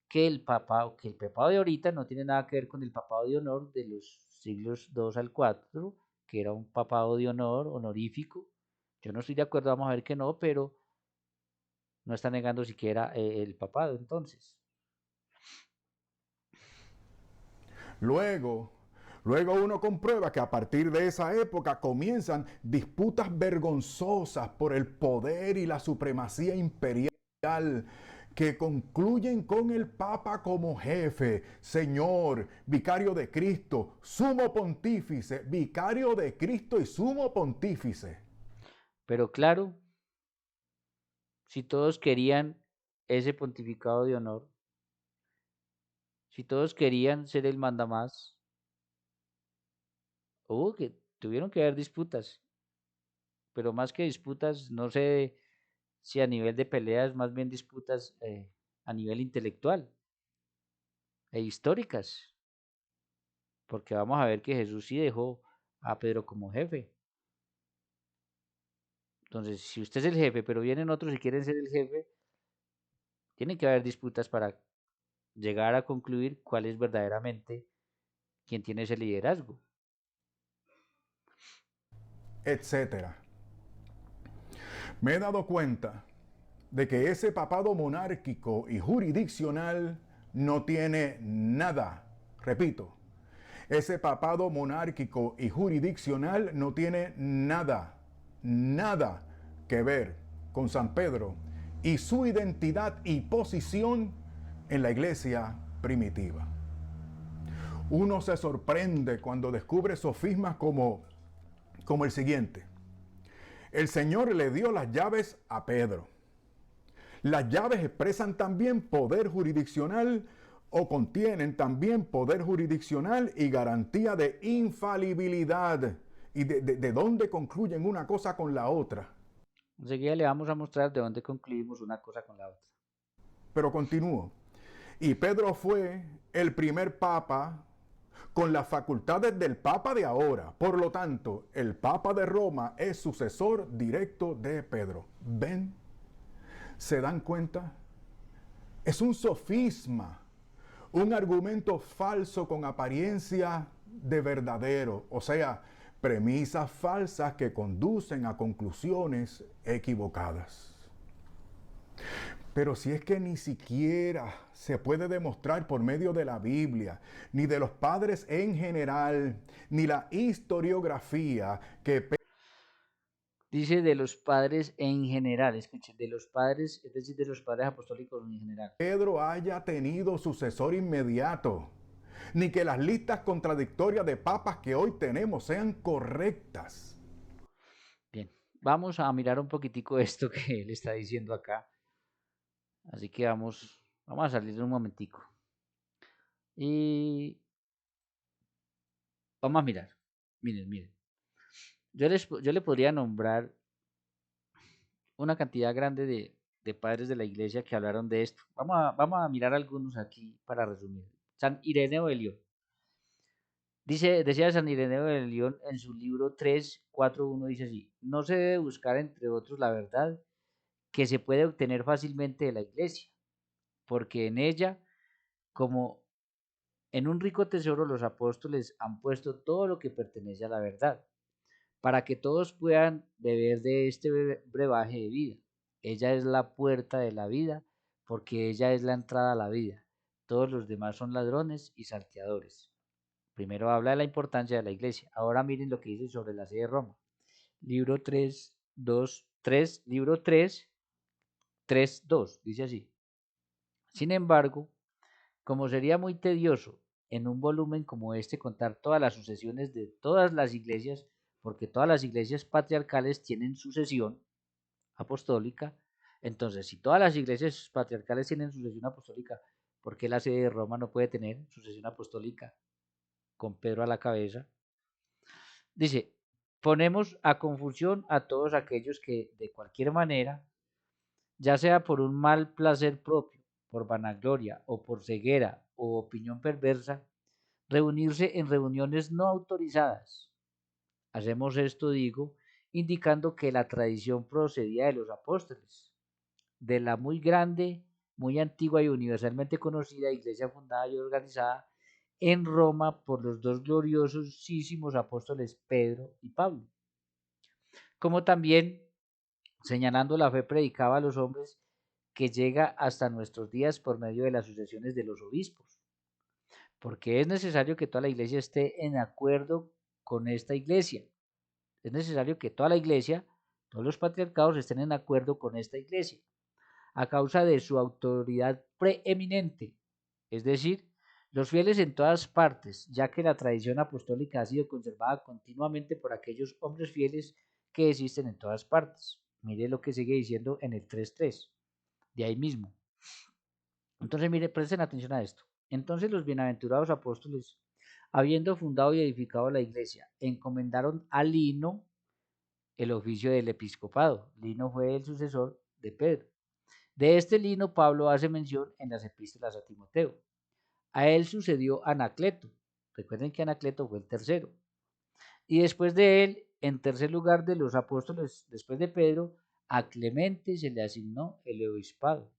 que el papado, que el papado de ahorita no tiene nada que ver con el papado de honor de los siglos II al IV, que era un papado de honor honorífico. Yo no estoy de acuerdo, vamos a ver que no, pero no está negando siquiera el papado entonces. Luego uno comprueba que a partir de esa época comienzan disputas vergonzosas por el poder y la supremacía imperial que concluyen con el Papa como jefe, Señor, vicario de Cristo, sumo pontífice, vicario de Cristo y sumo pontífice. Pero claro, si todos querían ese pontificado de honor, si todos querían ser el mandamás, que tuvieron que haber disputas, pero más que disputas, no sé si a nivel de peleas, más bien disputas a nivel intelectual e históricas, porque vamos a ver que Jesús sí dejó a Pedro como jefe. Entonces, si usted es el jefe, pero vienen otros y quieren ser el jefe, tiene que haber disputas para llegar a concluir cuál es verdaderamente quien tiene ese liderazgo. Etcétera. Me he dado cuenta de que ese papado monárquico y jurisdiccional no tiene nada, repito, ese papado monárquico y jurisdiccional no tiene nada que ver con San Pedro y su identidad y posición en la iglesia primitiva. Uno se sorprende cuando descubre sofismas como el siguiente. El Señor le dio las llaves a Pedro. Las llaves expresan también poder jurisdiccional o contienen también poder jurisdiccional y garantía de infalibilidad. ¿Y de dónde concluyen una cosa con la otra? Enseguida le vamos a mostrar de dónde concluimos una cosa con la otra. Pero continúo. Y Pedro fue el primer papa con las facultades del papa de ahora. Por lo tanto, el papa de Roma es sucesor directo de Pedro. ¿Ven? ¿Se dan cuenta? Es un sofisma, un argumento falso con apariencia de verdadero, o sea, premisas falsas que conducen a conclusiones equivocadas. Pero si es que ni siquiera se puede demostrar por medio de la Biblia, ni de los padres en general, ni la historiografía, que Dice de los padres en general, escuchen, de los padres, es decir, de los padres apostólicos en general. Pedro haya tenido sucesor inmediato, ni que las listas contradictorias de papas que hoy tenemos sean correctas. Bien, vamos a mirar un poquitico esto que él está diciendo acá. Así que vamos a salir un momentico. Y vamos a mirar. Miren. Yo le podría nombrar una cantidad grande de padres de la iglesia que hablaron de esto. Vamos a mirar algunos aquí para resumir. San Ireneo de León. Decía San Ireneo de León en su libro 3:4:1, dice así: no se debe buscar entre otros la verdad que se puede obtener fácilmente de la iglesia, porque en ella, como en un rico tesoro, los apóstoles han puesto todo lo que pertenece a la verdad, para que todos puedan beber de este brebaje de vida. Ella es la puerta de la vida, porque ella es la entrada a la vida. Todos los demás son ladrones y salteadores. Primero habla de la importancia de la iglesia. Ahora miren lo que dice sobre la sede de Roma. Libro 3, 2, 3, libro 3, 3, 2, dice así. Sin embargo, como sería muy tedioso en un volumen como este contar todas las sucesiones de todas las iglesias, porque todas las iglesias patriarcales tienen sucesión apostólica, entonces si todas las iglesias patriarcales tienen sucesión apostólica, ¿por qué la sede de Roma no puede tener sucesión apostólica con Pedro a la cabeza? Dice, ponemos a confusión a todos aquellos que de cualquier manera, ya sea por un mal placer propio, por vanagloria o por ceguera o opinión perversa, reunirse en reuniones no autorizadas. Hacemos esto, digo, indicando que la tradición procedía de los apóstoles, de la muy grande, muy antigua y universalmente conocida iglesia fundada y organizada en Roma por los dos gloriosísimos apóstoles Pedro y Pablo, como también señalando la fe predicada a los hombres que llega hasta nuestros días por medio de las sucesiones de los obispos, porque es necesario que toda la iglesia esté en acuerdo con esta iglesia. Es necesario que toda la iglesia, todos los patriarcados estén en acuerdo con esta iglesia, a causa de su autoridad preeminente, es decir, los fieles en todas partes, ya que la tradición apostólica ha sido conservada continuamente por aquellos hombres fieles que existen en todas partes. Mire lo que sigue diciendo en el 3:3, de ahí mismo. Entonces, mire, presten atención a esto. Entonces los bienaventurados apóstoles, habiendo fundado y edificado la iglesia, encomendaron a Lino el oficio del episcopado. Lino fue el sucesor de Pedro. De este Lino Pablo hace mención en las epístolas a Timoteo. A él sucedió Anacleto. Recuerden que Anacleto fue el tercero. Y después de él, en tercer lugar de los apóstoles, después de Pedro, a Clemente se le asignó el obispado,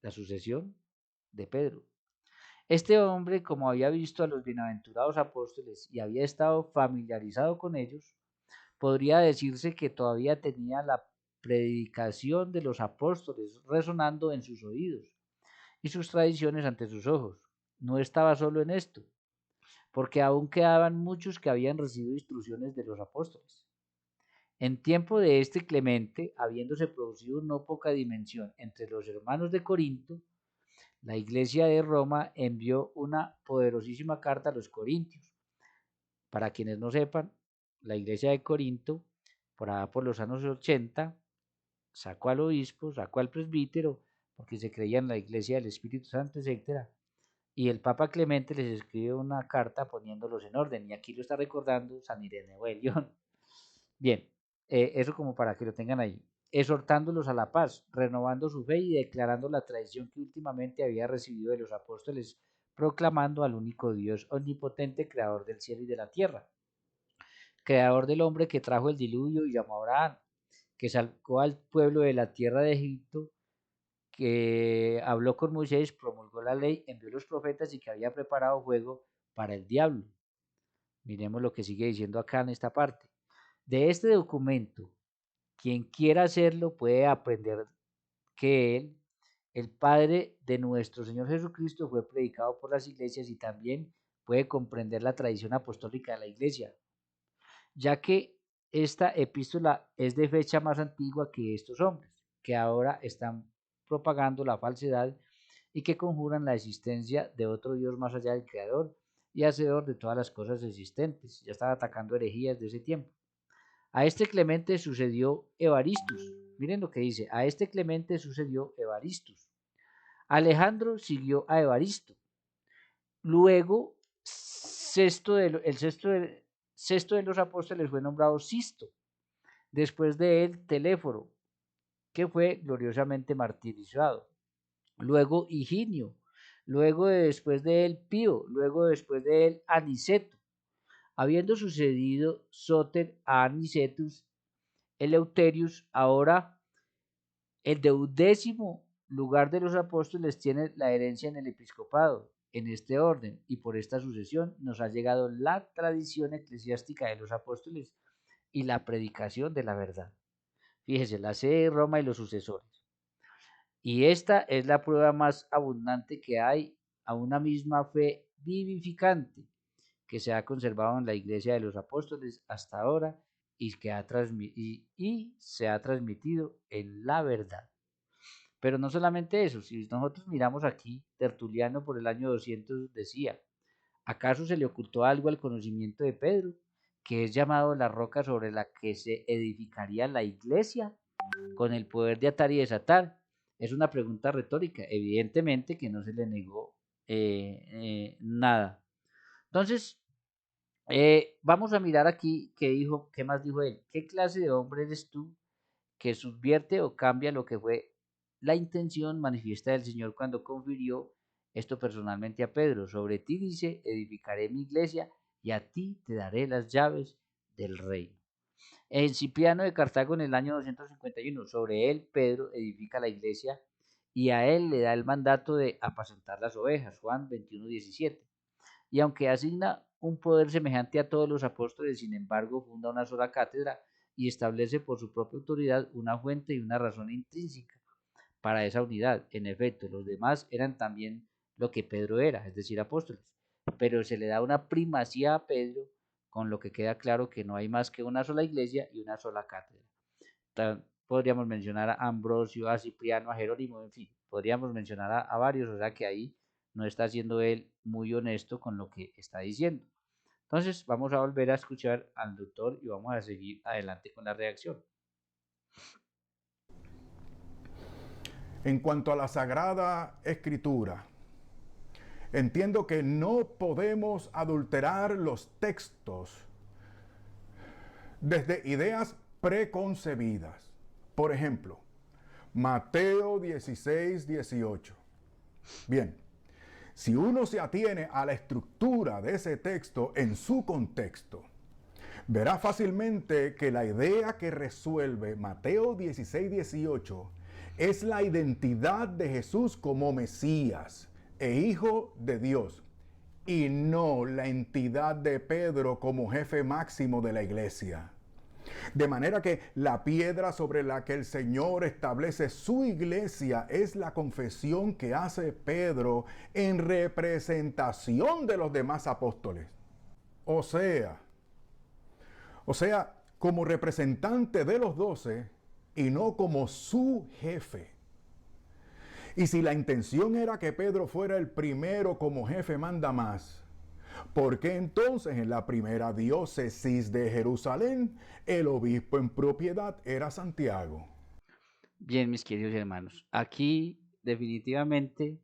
la sucesión de Pedro. Este hombre, como había visto a los bienaventurados apóstoles y había estado familiarizado con ellos, podría decirse que todavía tenía la predicación de los apóstoles resonando en sus oídos y sus tradiciones ante sus ojos. No estaba solo en esto, porque aún quedaban muchos que habían recibido instrucciones de los apóstoles. En tiempo de este Clemente, habiéndose producido no poca dimensión entre los hermanos de Corinto, la iglesia de Roma envió una poderosísima carta a los corintios. Para quienes no sepan, la iglesia de Corinto, por los años 80, sacó al obispo, sacó al presbítero, porque se creía en la iglesia del Espíritu Santo, etc. Y el Papa Clemente les escribe una carta poniéndolos en orden. Y aquí lo está recordando San Ireneo de León. Bien, eso como para que lo tengan ahí. Exhortándolos a la paz, renovando su fe y declarando la tradición que últimamente había recibido de los apóstoles, proclamando al único Dios omnipotente, creador del cielo y de la tierra, creador del hombre que trajo el diluvio y llamó a Abraham, que sacó al pueblo de la tierra de Egipto, que habló con Moisés, promulgó la ley, envió los profetas y que había preparado fuego para el diablo. Miremos lo que sigue diciendo acá en esta parte. De este documento, quien quiera hacerlo puede aprender que Él, el Padre de nuestro Señor Jesucristo, fue predicado por las iglesias y también puede comprender la tradición apostólica de la iglesia, ya que esta epístola es de fecha más antigua que estos hombres, que ahora están propagando la falsedad y que conjuran la existencia de otro Dios más allá del Creador y Hacedor de todas las cosas existentes. Ya estaba atacando herejías de ese tiempo. A este Clemente sucedió Evaristus. Miren lo que dice, a este Clemente sucedió Evaristus. Alejandro siguió a Evaristo. Luego, sexto de los apóstoles fue nombrado Sisto. Después de él, Teléforo, que fue gloriosamente martirizado. Luego Higinio. Luego después de él, Pío. Luego después de él, Aniceto. Habiendo sucedido Soter a Anicetus, Eleuterius, ahora el deudécimo lugar de los apóstoles tiene la herencia en el episcopado. En este orden y por esta sucesión nos ha llegado la tradición eclesiástica de los apóstoles y la predicación de la verdad. Fíjese, la sede de Roma y los sucesores. Y esta es la prueba más abundante que hay a una misma fe vivificante que se ha conservado en la iglesia de los apóstoles hasta ahora y que se ha transmitido en la verdad. Pero no solamente eso, si nosotros miramos aquí, Tertuliano por el año 200 decía, ¿acaso se le ocultó algo al conocimiento de Pedro, que es llamado la roca sobre la que se edificaría la iglesia, con el poder de atar y desatar? Es una pregunta retórica, evidentemente que no se le negó nada. Entonces, vamos a mirar aquí qué más dijo él. ¿Qué clase de hombre eres tú que subvierte o cambia lo que fue la intención manifiesta del Señor cuando confirió esto personalmente a Pedro? Sobre ti dice, edificaré mi iglesia y a ti te daré las llaves del reino. En Cipriano de Cartago en el año 251, sobre él Pedro edifica la iglesia y a él le da el mandato de apacentar las ovejas, Juan 21:17. Y aunque asigna un poder semejante a todos los apóstoles, sin embargo funda una sola cátedra y establece por su propia autoridad una fuente y una razón intrínseca para esa unidad. En efecto, los demás eran también lo que Pedro era, es decir, apóstoles, pero se le da una primacía a Pedro, con lo que queda claro que no hay más que una sola iglesia y una sola cátedra. Podríamos mencionar a Ambrosio, a Cipriano, a Jerónimo, en fin, podríamos mencionar a varios, o sea que ahí no está siendo él muy honesto con lo que está diciendo. Entonces vamos a volver a escuchar al doctor y vamos a seguir adelante con la reacción. En cuanto a la Sagrada Escritura, entiendo que no podemos adulterar los textos desde ideas preconcebidas. Por ejemplo, Mateo 16:18. Bien, si uno se atiene a la estructura de ese texto en su contexto, verá fácilmente que la idea que resuelve Mateo 16:18 es la identidad de Jesús como Mesías e Hijo de Dios, y no la entidad de Pedro como jefe máximo de la iglesia. De manera que la piedra sobre la que el Señor establece su iglesia es la confesión que hace Pedro en representación de los demás apóstoles. O sea, como representante de los 12 y no como su jefe. Y si la intención era que Pedro fuera el primero como jefe manda más, ¿por qué entonces en la primera diócesis de Jerusalén el obispo en propiedad era Santiago? Bien, mis queridos hermanos, aquí definitivamente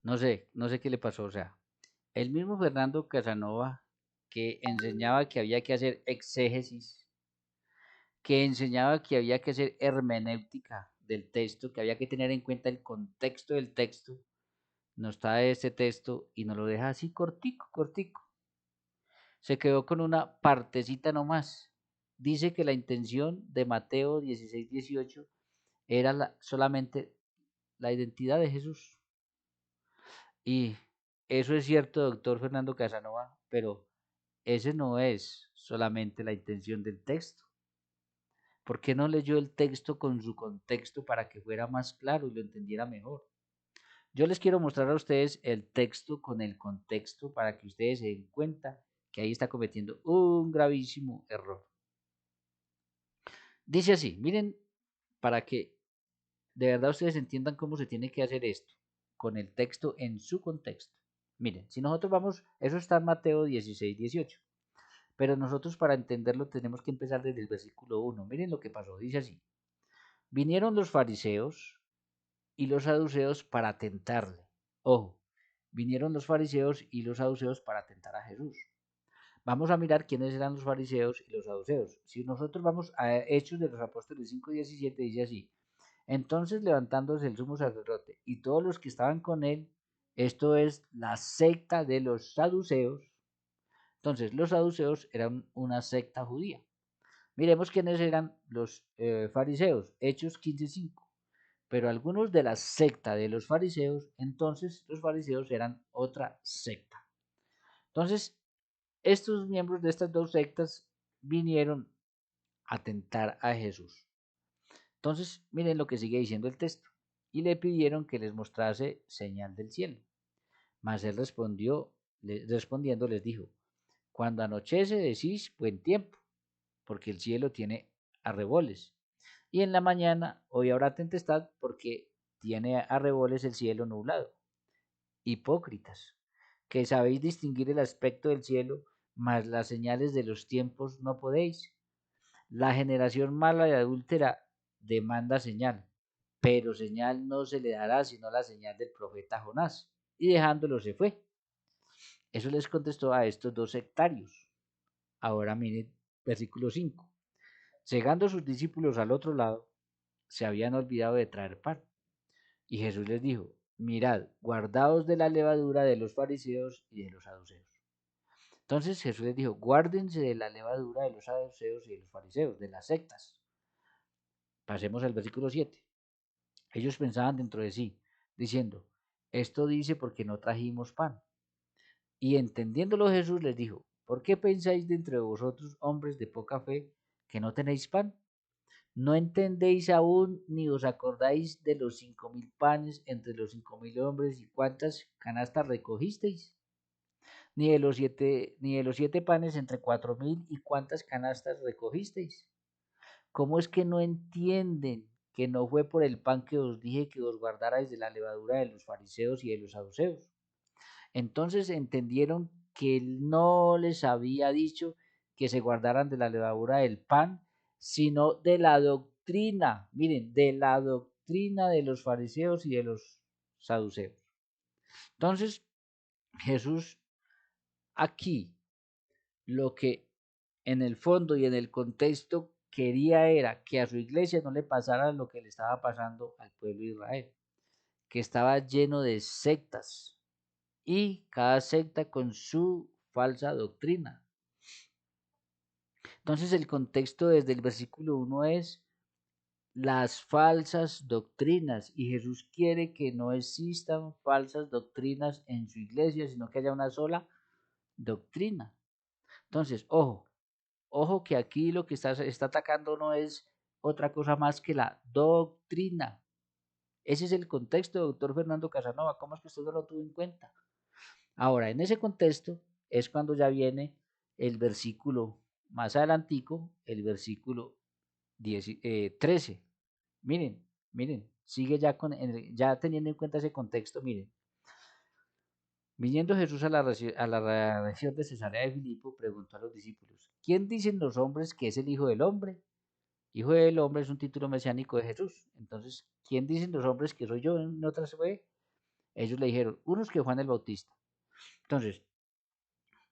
no sé qué le pasó, o sea, el mismo Fernando Casanova que enseñaba que había que hacer exégesis, que enseñaba que había que hacer hermenéutica del texto, que había que tener en cuenta el contexto del texto, nos trae este texto y nos lo deja así cortico, cortico. Se quedó con una partecita nomás. Dice que la intención de Mateo 16-18 era solamente la identidad de Jesús. Y eso es cierto, doctor Fernando Casanova, pero ese no es solamente la intención del texto. ¿Por qué no leyó el texto con su contexto para que fuera más claro y lo entendiera mejor? Yo les quiero mostrar a ustedes el texto con el contexto para que ustedes se den cuenta que ahí está cometiendo un gravísimo error. Dice así, miren, para que de verdad ustedes entiendan cómo se tiene que hacer esto, con el texto en su contexto. Miren, si nosotros vamos, eso está en Mateo 16-18, pero nosotros para entenderlo tenemos que empezar desde el versículo 1. Miren lo que pasó, dice así. Vinieron los fariseos y los saduceos para tentarle. Ojo, vinieron los fariseos y los saduceos para tentar a Jesús. Vamos a mirar quiénes eran los fariseos y los saduceos. Si nosotros vamos a Hechos de los Apóstoles 5:17, dice así. Entonces levantándose el sumo sacerdote y todos los que estaban con él, esto es la secta de los saduceos. Entonces los saduceos eran una secta judía. Miremos quiénes eran los fariseos, Hechos 15:5. Pero algunos de la secta de los fariseos, entonces los fariseos eran otra secta. Entonces, estos miembros de estas dos sectas vinieron a tentar a Jesús. Entonces, miren lo que sigue diciendo el texto. Y le pidieron que les mostrase señal del cielo. Mas él respondiendo les dijo, cuando anochece decís buen tiempo, porque el cielo tiene arreboles. Y en la mañana hoy habrá tempestad, porque tiene arreboles el cielo nublado. Hipócritas, que sabéis distinguir el aspecto del cielo, mas las señales de los tiempos no podéis. La generación mala y adúltera demanda señal, pero señal no se le dará sino la señal del profeta Jonás. Y dejándolo se fue. Eso les contestó a estos dos sectarios. Ahora miren, versículo 5. Llegando sus discípulos al otro lado, se habían olvidado de traer pan. Y Jesús les dijo, mirad, guardaos de la levadura de los fariseos y de los saduceos. Entonces Jesús les dijo, guárdense de la levadura de los saduceos y de los fariseos, de las sectas. Pasemos al versículo 7. Ellos pensaban dentro de sí, diciendo, esto dice porque no trajimos pan. Y entendiéndolo Jesús les dijo, ¿por qué pensáis dentro de vosotros, hombres de poca fe, que no tenéis pan? ¿No entendéis aún ni os acordáis de los 5.000 panes entre los 5.000 hombres y cuántas canastas recogisteis? Ni de los siete panes entre 4.000 y cuántas canastas recogisteis. ¿Cómo es que no entienden que no fue por el pan que os dije que os guardarais de la levadura de los fariseos y de los saduceos? Entonces entendieron que él no les había dicho que se guardaran de la levadura del pan, sino de la doctrina, miren, de la doctrina de los fariseos y de los saduceos. Entonces, Jesús aquí lo que en el fondo y en el contexto quería era que a su iglesia no le pasara lo que le estaba pasando al pueblo de Israel, que estaba lleno de sectas y cada secta con su falsa doctrina. Entonces el contexto desde el versículo 1 es las falsas doctrinas y Jesús quiere que no existan falsas doctrinas en su iglesia, sino que haya una sola doctrina. Entonces, ojo que aquí lo que está atacando no es otra cosa más que la doctrina. Ese es el contexto, doctor Fernando Casanova. ¿Cómo es que usted no lo tuvo en cuenta? Ahora, en ese contexto es cuando ya viene el versículo más adelantico, el versículo 13. Miren, sigue ya, ya teniendo en cuenta ese contexto, miren. Viniendo Jesús a la región de Cesarea de Filipo, preguntó a los discípulos, ¿quién dicen los hombres que es el Hijo del Hombre? Hijo del Hombre es un título mesiánico de Jesús. Entonces, ¿quién dicen los hombres que soy yo? En otras fue, ellos le dijeron, unos que Juan el Bautista. Entonces,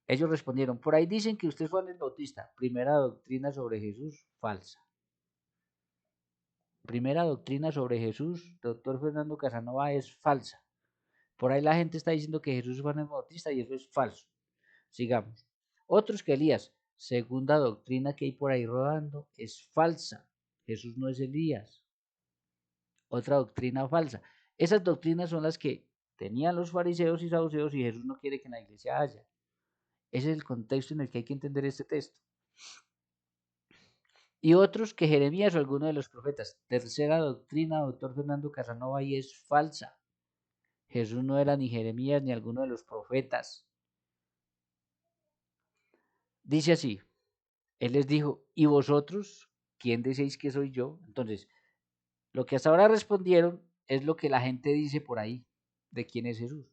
ellos respondieron, por ahí dicen que usted es Juan el Bautista. Primera doctrina sobre Jesús, falsa. Primera doctrina sobre Jesús, doctor Fernando Casanova, es falsa. Por ahí la gente está diciendo que Jesús es Juan el Bautista y eso es falso. Sigamos. Otros que Elías, segunda doctrina que hay por ahí rodando, es falsa. Jesús no es Elías. Otra doctrina falsa. Esas doctrinas son las que tenían los fariseos y saduceos y Jesús no quiere que en la iglesia haya. Ese es el contexto en el que hay que entender este texto. Y otros que Jeremías o alguno de los profetas. Tercera doctrina, doctor Fernando Casanova, y es falsa. Jesús no era ni Jeremías ni alguno de los profetas. Dice así, Él les dijo, ¿y vosotros quién decís que soy yo? Entonces, lo que hasta ahora respondieron es lo que la gente dice por ahí de quién es Jesús.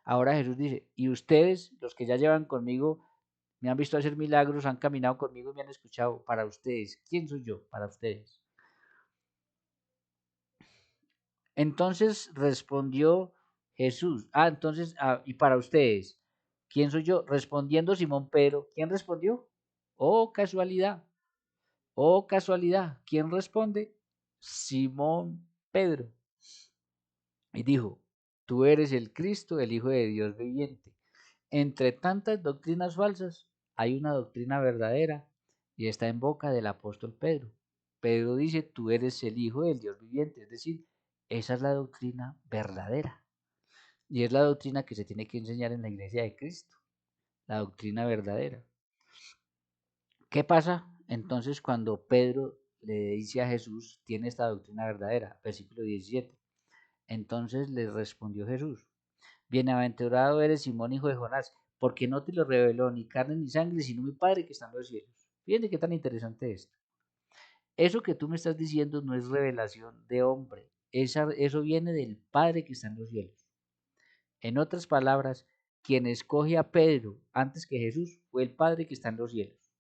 Ahora Jesús dice, y ustedes, los que ya llevan conmigo, me han visto hacer milagros, han caminado conmigo, me han escuchado, para ustedes, ¿quién soy yo? Para ustedes. Entonces respondió Jesús, y para ustedes, ¿quién soy yo? Respondiendo Simón Pedro, ¿quién respondió? Oh, casualidad, ¿quién responde? Simón Pedro. Y dijo, tú eres el Cristo, el Hijo de Dios viviente. Entre tantas doctrinas falsas, hay una doctrina verdadera y está en boca del apóstol Pedro. Pedro dice, tú eres el Hijo del Dios viviente, es decir, esa es la doctrina verdadera. Y es la doctrina que se tiene que enseñar en la iglesia de Cristo, la doctrina verdadera. ¿Qué pasa entonces cuando Pedro le dice a Jesús, tiene esta doctrina verdadera? Versículo 17. Entonces le respondió Jesús, bienaventurado eres Simón, hijo de Jonás, porque no te lo reveló ni carne ni sangre, sino mi Padre que está en los cielos. Fíjense qué tan interesante esto. Eso que tú me estás diciendo no es revelación de hombre, eso viene del Padre que está en los cielos. En otras palabras, quien escoge a Pedro antes que Jesús fue el Padre que está en los cielos.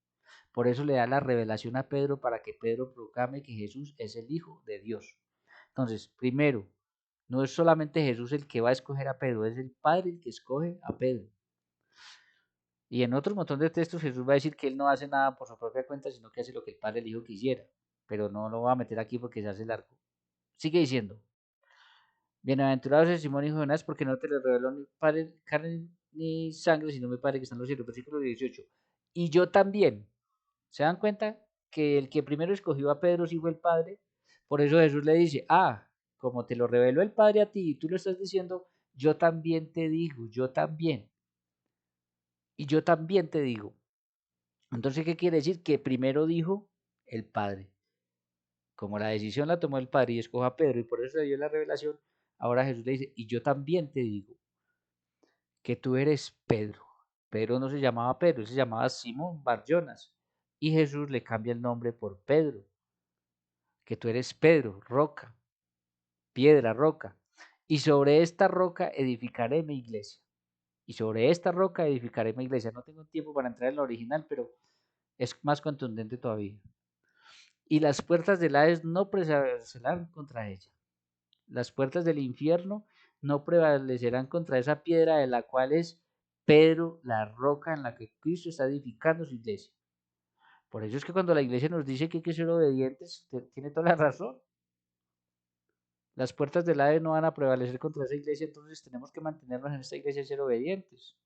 Por eso le da la revelación a Pedro para que Pedro proclame que Jesús es el Hijo de Dios. Entonces, primero, no es solamente Jesús el que va a escoger a Pedro, es el Padre el que escoge a Pedro. Y en otro montón de textos Jesús va a decir que él no hace nada por su propia cuenta, sino que hace lo que el Padre le dijo que hiciera. Pero no lo voy a meter aquí porque se hace largo. Sigue diciendo, bienaventurado es Simón hijo de Jonás, porque no te lo reveló ni padre, carne ni sangre, sino mi Padre que está en los cielos. Versículo 18. Y yo también. ¿Se dan cuenta que el que primero escogió a Pedro sí fue el Padre? Por eso Jesús le dice, como te lo reveló el Padre a ti y tú lo estás diciendo, yo también te digo, yo también. Y yo también te digo. Entonces, ¿qué quiere decir? Que primero dijo el Padre. Como la decisión la tomó el Padre y escogió a Pedro y por eso le dio la revelación, ahora Jesús le dice, y yo también te digo que tú eres Pedro. Pedro no se llamaba Pedro, él se llamaba Simón Barjonas. Y Jesús le cambia el nombre por Pedro, que tú eres Pedro, roca, piedra, roca. Y sobre esta roca edificaré mi iglesia. Y sobre esta roca edificaré mi iglesia. No tengo tiempo para entrar en la original, pero es más contundente todavía. Y las puertas del Hades no prevalecerán contra ella. Las puertas del infierno no prevalecerán contra esa piedra de la cual es Pedro, la roca en la que Cristo está edificando su iglesia. Por eso es que cuando la iglesia nos dice que hay que ser obedientes, tiene toda la razón. Las puertas del Hades no van a prevalecer contra esa iglesia, entonces tenemos que mantenernos en esta iglesia y ser obedientes.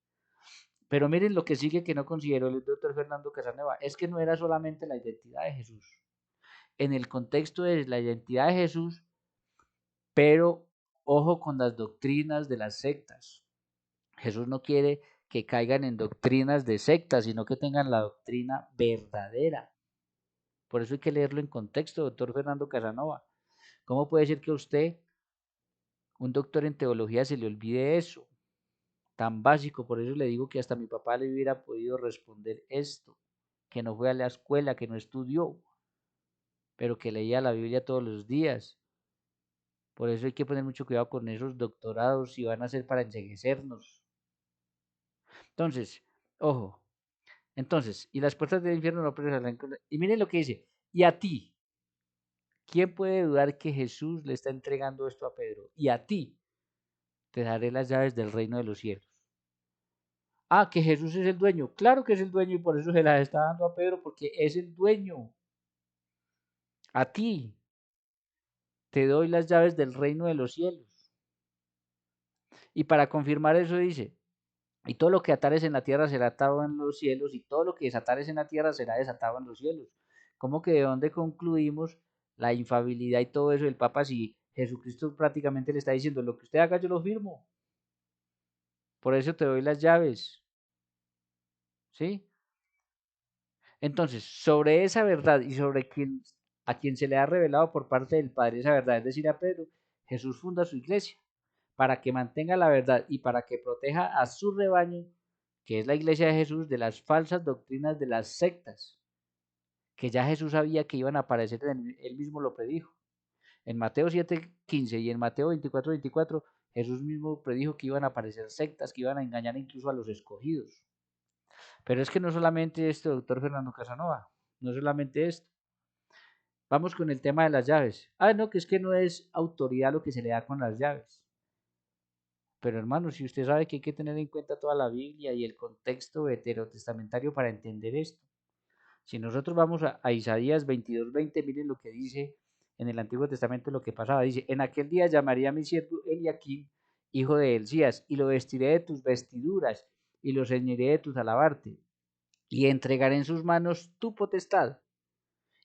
Pero miren lo que sigue que no consideró el doctor Fernando Casanova, es que no era solamente la identidad de Jesús. En el contexto de la identidad de Jesús, pero ojo con las doctrinas de las sectas. Jesús no quiere que caigan en doctrinas de sectas, sino que tengan la doctrina verdadera. Por eso hay que leerlo en contexto, doctor Fernando Casanova. ¿Cómo puede ser que a usted, un doctor en teología, se le olvide eso? Tan básico, por eso le digo que hasta mi papá le hubiera podido responder esto. que no fue a la escuela, que no estudió, pero que leía la Biblia todos los días. Por eso hay que poner mucho cuidado con esos doctorados si van a ser para enseguecernos. Entonces, ojo, entonces, y las puertas del infierno no prevalecerán y miren lo que dice, y a ti, ¿quién puede dudar que Jesús le está entregando esto a Pedro? Y a ti te daré las llaves del reino de los cielos. Ah, que Jesús es el dueño. Claro que es el dueño y por eso se las está dando a Pedro, porque es el dueño. A ti te doy las llaves del reino de los cielos. Y para confirmar eso dice, y todo lo que atares en la tierra será atado en los cielos, y todo lo que desatares en la tierra será desatado en los cielos. ¿Cómo que de dónde concluimos la infabilidad y todo eso del Papa si Jesucristo prácticamente le está diciendo, lo que usted haga yo lo firmo? Por eso te doy las llaves. ¿Sí? Entonces, sobre esa verdad y sobre a quien se le ha revelado por parte del Padre esa verdad, es decir, a Pedro, Jesús funda su iglesia para que mantenga la verdad y para que proteja a su rebaño, que es la iglesia de Jesús, de las falsas doctrinas de las sectas, que ya Jesús sabía que iban a aparecer, él mismo lo predijo. En Mateo 7:15 y en Mateo 24:24, Jesús mismo predijo que iban a aparecer sectas, que iban a engañar incluso a los escogidos. Pero es que no solamente esto, doctor Fernando Casanova, no solamente esto. Vamos con el tema de las llaves. Ah, no, que es que no es autoridad lo que se le da con las llaves. Pero hermano, si usted sabe que hay que tener en cuenta toda la Biblia y el contexto veterotestamentario para entender esto. Si nosotros vamos a Isaías 22:20, miren lo que dice en el Antiguo Testamento lo que pasaba. Dice, en aquel día llamaré a mi siervo Eliaquim, hijo de Hilcías, y lo vestiré de tus vestiduras, y lo ceñiré de tus alabarte, y entregaré en sus manos tu potestad,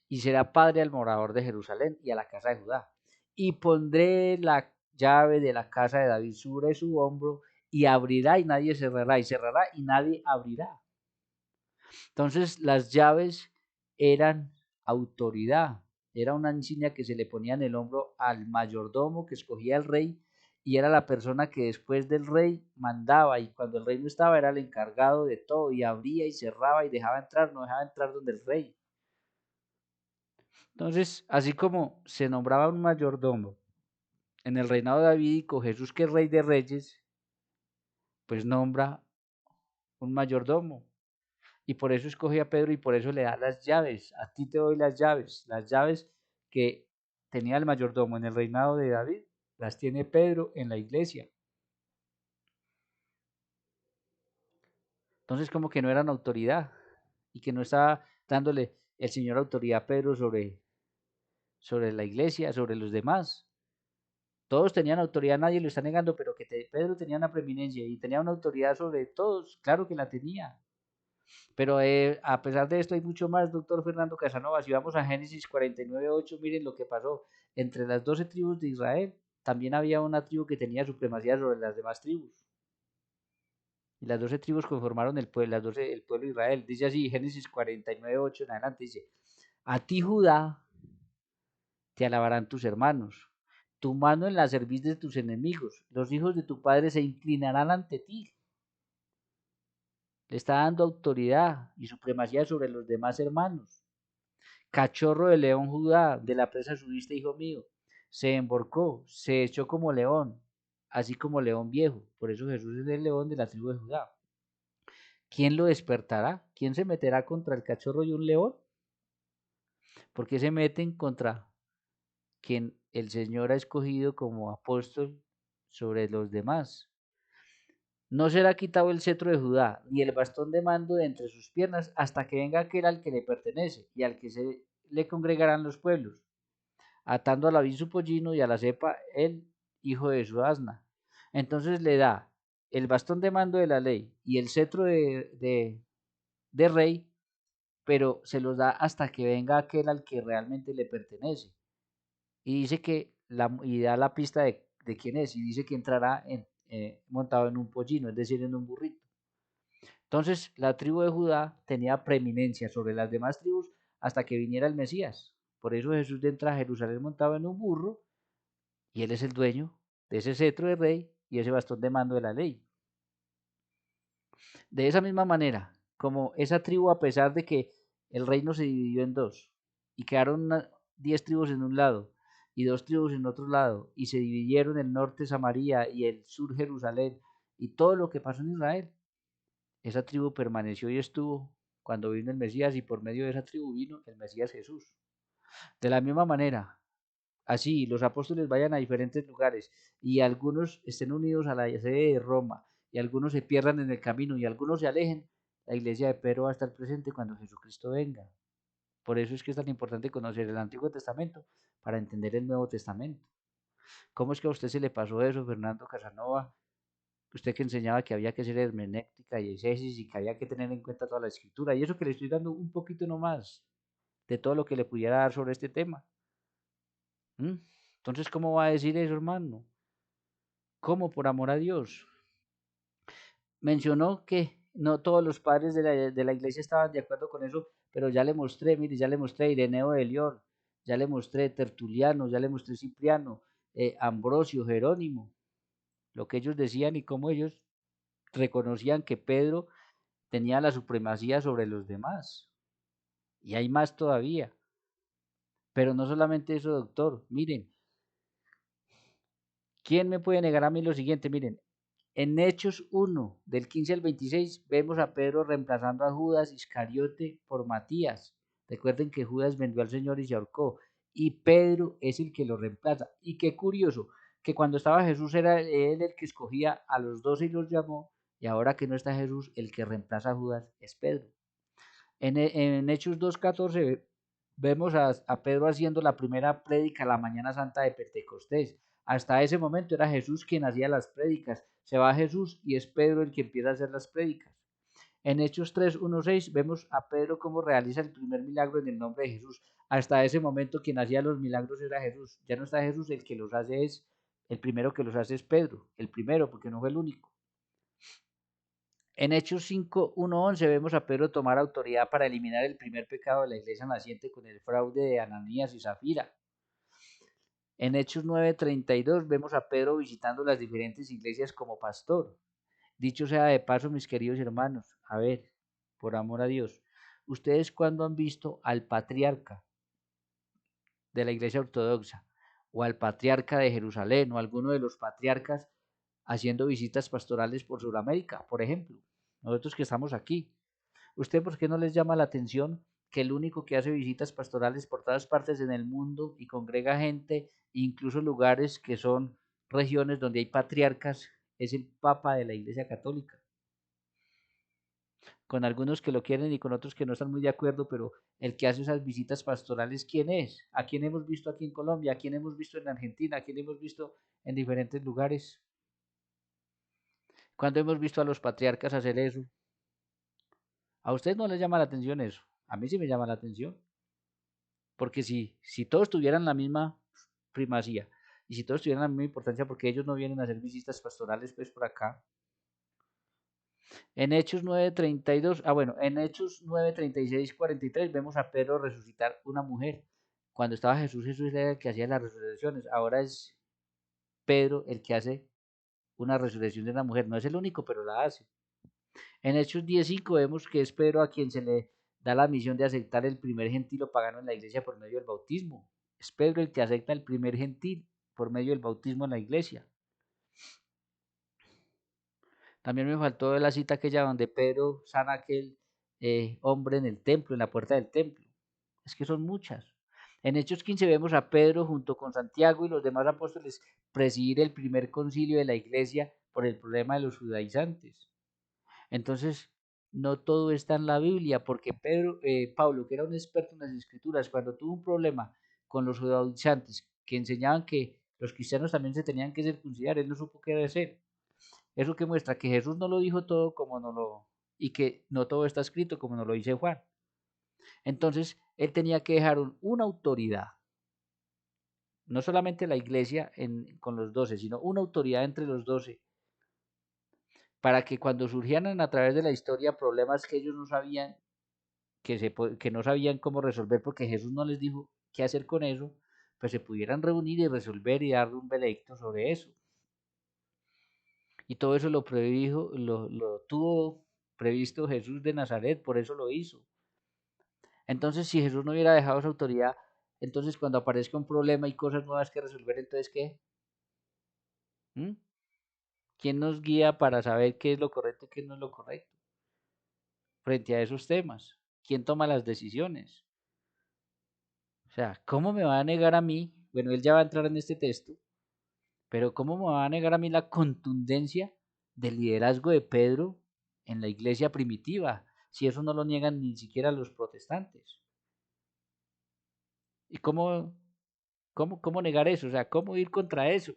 y será padre al morador de Jerusalén y a la casa de Judá. Y pondré la llave de la casa de David sobre su hombro, y abrirá y nadie cerrará, y cerrará y nadie abrirá. Entonces las llaves eran autoridad, era una insignia que se le ponía en el hombro al mayordomo que escogía el rey y era la persona que después del rey mandaba y cuando el rey no estaba era el encargado de todo y abría y cerraba y dejaba entrar, no dejaba entrar donde el rey. Entonces, así como se nombraba un mayordomo en el reinado davídico, Jesús que es rey de reyes, pues nombra un mayordomo. Y por eso escoge a Pedro y por eso le da las llaves. A ti te doy las llaves que tenía el mayordomo en el reinado de David, las tiene Pedro en la iglesia. Entonces como que no eran autoridad y que no estaba dándole el Señor autoridad a Pedro sobre la iglesia, sobre los demás. Todos tenían autoridad, nadie lo está negando, pero que Pedro tenía una preeminencia y tenía una autoridad sobre todos, claro que la tenía. Pero a pesar de esto hay mucho más, doctor Fernando Casanova. Si vamos a Génesis 49:8, miren lo que pasó. Entre las 12 tribus de Israel, también había una tribu que tenía supremacía sobre las demás tribus. Y las 12 tribus conformaron el pueblo, el pueblo de Israel. Dice así, Génesis 49:8 en adelante, dice, a ti Judá te alabarán tus hermanos, tu mano en la cerviz de tus enemigos, los hijos de tu padre se inclinarán ante ti. Le está dando autoridad y supremacía sobre los demás hermanos. Cachorro de león Judá, de la presa subiste, hijo mío. Se emborcó, se echó como león, así como león viejo. Por eso Jesús es el león de la tribu de Judá. ¿Quién lo despertará? ¿Quién se meterá contra el cachorro y un león? ¿Por qué se meten contra quien el Señor ha escogido como apóstol sobre los demás? No será quitado el cetro de Judá, ni el bastón de mando de entre sus piernas, hasta que venga aquel al que le pertenece, y al que se le congregarán los pueblos, atando a la vid su pollino y a la cepa el hijo de su asna. Entonces le da el bastón de mando de la ley y el cetro de rey, pero se los da hasta que venga aquel al que realmente le pertenece. Y dice que, y da la pista de quién es, y dice que entrará montado en un pollino, es decir, en un burrito. Entonces la tribu de Judá tenía preeminencia sobre las demás tribus hasta que viniera el Mesías. Por eso Jesús entra a Jerusalén montado en un burro y él es el dueño de ese cetro de rey y ese bastón de mando de la ley. De esa misma manera, como esa tribu, a pesar de que el reino se dividió en dos y quedaron 10 tribus en un lado y 2 tribus en otro lado y se dividieron el norte Samaria y el sur Jerusalén y todo lo que pasó en Israel. Esa tribu permaneció y estuvo cuando vino el Mesías y por medio de esa tribu vino el Mesías Jesús. De la misma manera, así los apóstoles vayan a diferentes lugares y algunos estén unidos a la sede de Roma y algunos se pierdan en el camino y algunos se alejen, la iglesia de Pedro va a estar presente cuando Jesucristo venga. Por eso es que es tan importante conocer el Antiguo Testamento para entender el Nuevo Testamento. ¿Cómo es que a usted se le pasó eso, Fernando Casanova? Usted que enseñaba que había que hacer hermenéutica y exégesis y que había que tener en cuenta toda la escritura. Y eso que le estoy dando un poquito nomás de todo lo que le pudiera dar sobre este tema. Entonces, ¿cómo va a decir eso, hermano? ¿Cómo? Por amor a Dios. Mencionó que no todos los padres de la iglesia estaban de acuerdo con eso, pero ya le mostré, mire, ya le mostré Ireneo de León, ya le mostré Tertuliano, ya le mostré Cipriano, Ambrosio, Jerónimo, lo que ellos decían y cómo ellos reconocían que Pedro tenía la supremacía sobre los demás. Y hay más todavía. Pero no solamente eso, doctor. Miren, ¿quién me puede negar a mí lo siguiente? Miren, en Hechos 1, del 15 al 26, vemos a Pedro reemplazando a Judas Iscariote por Matías. Recuerden que Judas vendió al Señor y se ahorcó. Y Pedro es el que lo reemplaza. Y qué curioso, que cuando estaba Jesús era él el que escogía a los 12 y los llamó. Y ahora que no está Jesús, el que reemplaza a Judas es Pedro. En Hechos 2:14 vemos a Pedro haciendo la primera prédica la mañana santa de Pentecostés. Hasta ese momento era Jesús quien hacía las prédicas. Se va Jesús y es Pedro el que empieza a hacer las prédicas. En Hechos 3:1-6 vemos a Pedro cómo realiza el primer milagro en el nombre de Jesús. Hasta ese momento quien hacía los milagros era Jesús. Ya no está Jesús, el que los hace es, el primero que los hace es Pedro. El primero, porque no fue el único. En Hechos 5:1-11 vemos a Pedro tomar autoridad para eliminar el primer pecado de la iglesia naciente con el fraude de Ananías y Zafira. En Hechos 9:32 vemos a Pedro visitando las diferentes iglesias como pastor. Dicho sea de paso, mis queridos hermanos, a ver, por amor a Dios, ¿ustedes cuándo han visto al patriarca de la iglesia ortodoxa o al patriarca de Jerusalén o alguno de los patriarcas haciendo visitas pastorales por Sudamérica, por ejemplo? Nosotros que estamos aquí. ¿Usted por qué no les llama la atención que el único que hace visitas pastorales por todas partes en el mundo y congrega gente, incluso lugares que son regiones donde hay patriarcas, es el Papa de la Iglesia Católica? Con algunos que lo quieren y con otros que no están muy de acuerdo, pero el que hace esas visitas pastorales, ¿quién es? ¿A quién hemos visto aquí en Colombia? ¿A quién hemos visto en Argentina? ¿A quién hemos visto en diferentes lugares? ¿Cuándo hemos visto a los patriarcas hacer eso? ¿A usted no les llama la atención eso? A mí sí me llama la atención. Porque si todos tuvieran la misma primacía y si todos tuvieran la misma importancia, porque ellos no vienen a hacer visitas pastorales pues por acá. En Hechos 9:32, bueno, en Hechos 9:36-43 vemos a Pedro resucitar una mujer. Cuando estaba Jesús, Jesús era el que hacía las resurrecciones. Ahora es Pedro el que hace una resurrección de una mujer. No es el único, pero la hace. En Hechos 10:5 vemos que es Pedro a quien se le da la misión de aceptar el primer gentil o pagano en la iglesia por medio del bautismo. Es Pedro el que acepta el primer gentil por medio del bautismo en la iglesia. También me faltó la cita aquella donde Pedro sana a aquel hombre en el templo, en la puerta del templo. Es que son muchas. En Hechos 15 vemos a Pedro junto con Santiago y los demás apóstoles presidir el primer concilio de la iglesia por el problema de los judaizantes. Entonces, no todo está en la Biblia, porque Pablo, que era un experto en las escrituras, cuando tuvo un problema con los judaizantes que enseñaban que los cristianos también se tenían que circuncidar, él no supo qué hacer. Eso que muestra que Jesús no lo dijo todo como no lo, y que no todo está escrito como nos lo dice Juan. Entonces, él tenía que dejar una autoridad, no solamente la iglesia con los 12, sino una autoridad entre los 12, para que cuando surgieran a través de la historia problemas que ellos no sabían, que no sabían cómo resolver porque Jesús no les dijo qué hacer con eso, pues se pudieran reunir y resolver y dar un veredicto sobre eso. Y todo eso lo lo tuvo previsto Jesús de Nazaret, por eso lo hizo. Entonces, si Jesús no hubiera dejado esa autoridad, entonces cuando aparezca un problema y cosas nuevas que resolver, entonces ¿qué? ¿Mm? ¿Quién nos guía para saber qué es lo correcto y qué no es lo correcto frente a esos temas? ¿Quién toma las decisiones? O sea, ¿cómo me va a negar a mí? Bueno, él ya va a entrar en este texto, pero ¿cómo me va a negar a mí la contundencia del liderazgo de Pedro en la iglesia primitiva? Si eso no lo niegan ni siquiera los protestantes. ¿Y cómo negar eso? O sea, ¿cómo ir contra eso?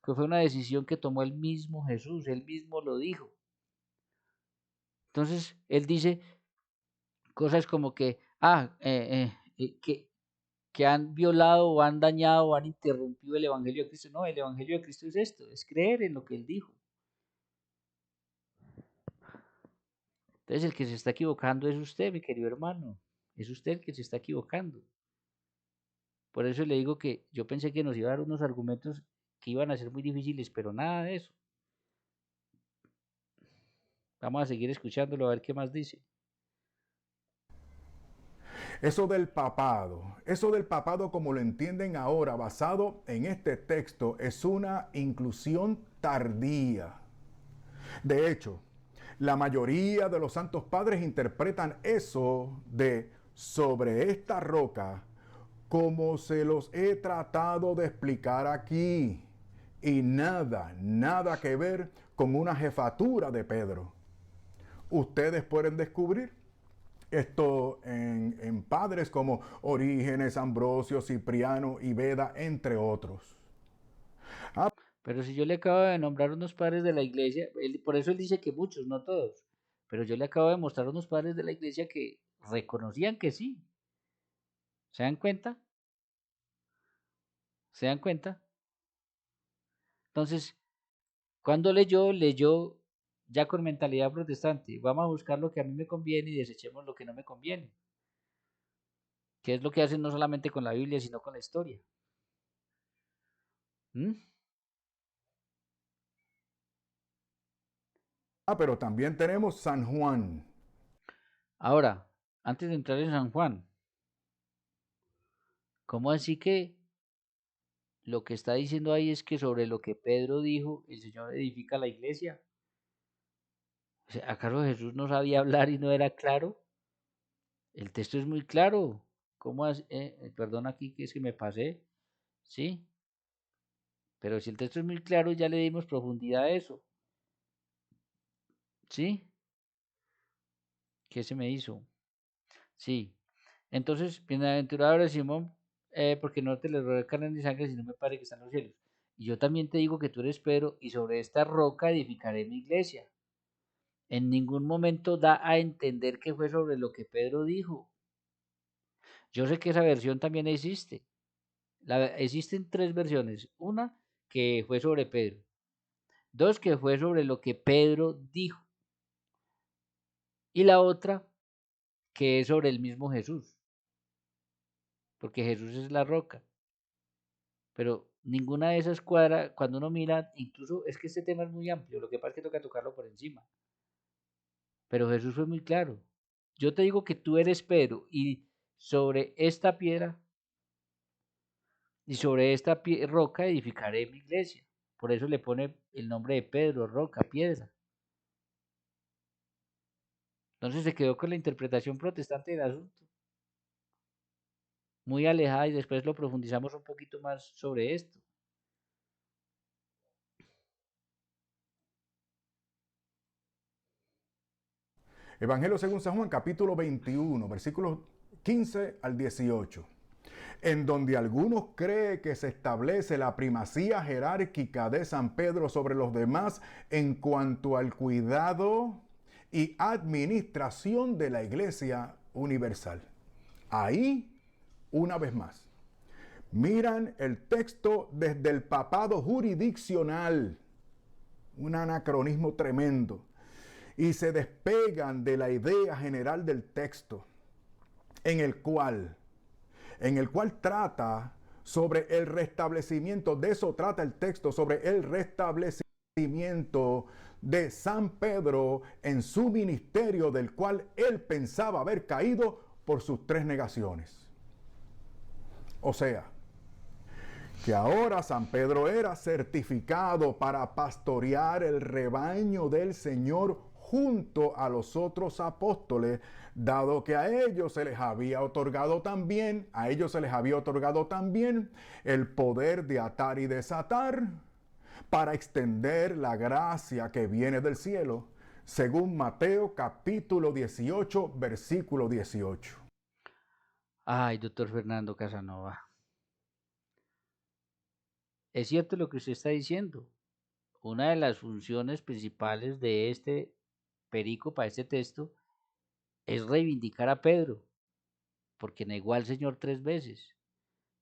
Que fue una decisión que tomó el mismo Jesús, él mismo lo dijo. Entonces, él dice cosas como que, que han violado o han dañado o han interrumpido el Evangelio de Cristo. No, el Evangelio de Cristo es esto, es creer en lo que él dijo. Entonces, el que se está equivocando es usted, mi querido hermano. Es usted el que se está equivocando. Por eso le digo que yo pensé que nos iba a dar unos argumentos que iban a ser muy difíciles, pero nada de eso. Vamos a seguir escuchándolo a ver qué más dice. Eso del papado como lo entienden ahora, basado en este texto, es una inclusión tardía. De hecho, la mayoría de los santos padres interpretan eso de sobre esta roca como se los he tratado de explicar aquí. Y nada que ver con una jefatura de Pedro. Ustedes pueden descubrir esto en padres como Orígenes, Ambrosio, Cipriano y Beda, entre otros. Ah, Pero si yo le acabo de nombrar unos padres de la iglesia, por eso él dice que muchos, no todos, pero yo le acabo de mostrar unos padres de la iglesia que reconocían que sí. ¿Se dan cuenta? ¿Se dan cuenta? Entonces, cuando leyó ya con mentalidad protestante. Vamos a buscar lo que a mí me conviene y desechemos lo que no me conviene. Que es lo que hacen no solamente con la Biblia, sino con la historia. ¿Mm? pero también tenemos San Juan. Ahora, antes de entrar en San Juan, ¿cómo así que lo que está diciendo ahí es que sobre lo que Pedro dijo, el Señor edifica la iglesia? O sea, ¿acaso Jesús no sabía hablar y no era claro? El texto es muy claro. ¿Cómo perdón aquí que es que me pasé, ¿sí? Pero si el texto es muy claro, ya le dimos profundidad a eso, ¿sí? ¿Qué se me hizo? Sí. Entonces, bienaventurado eres Simón, porque no te le rodeó carne ni sangre, sino me Padre que está en los cielos. Y yo también te digo que tú eres Pedro, y sobre esta roca edificaré mi iglesia. En ningún momento da a entender que fue sobre lo que Pedro dijo. Yo sé que esa versión también existe. Existen tres versiones. Una que fue sobre Pedro. Dos que fue sobre lo que Pedro dijo. Y la otra que es sobre el mismo Jesús. Porque Jesús es la roca. Pero ninguna de esas cuadra, cuando uno mira, incluso es que este tema es muy amplio, lo que pasa es que toca tocarlo por encima. Pero Jesús fue muy claro. Yo te digo que tú eres Pedro y sobre esta piedra y sobre esta roca edificaré mi iglesia. Por eso le pone el nombre de Pedro, roca, piedra. Entonces se quedó con la interpretación protestante del asunto, muy alejada y después lo profundizamos un poquito más sobre esto. Evangelio según San Juan, capítulo 21, versículos 15 al 18, en donde algunos creen que se establece la primacía jerárquica de San Pedro sobre los demás en cuanto al cuidado y administración de la Iglesia universal. Ahí, una vez más, miran el texto desde el papado jurisdiccional, un anacronismo tremendo, y se despegan de la idea general del texto, en el cual trata sobre el restablecimiento, de eso trata el texto, sobre el restablecimiento de San Pedro en su ministerio, del cual él pensaba haber caído por sus 3 negaciones. O sea, que ahora San Pedro era certificado para pastorear el rebaño del Señor junto a los otros apóstoles, dado que a ellos se les había otorgado también el poder de atar y desatar para extender la gracia que viene del cielo, según Mateo capítulo 18, versículo 18. Ay, doctor Fernando Casanova. Es cierto lo que usted está diciendo. Una de las funciones principales de este perícopa, este texto, es reivindicar a Pedro, porque negó al Señor 3 veces.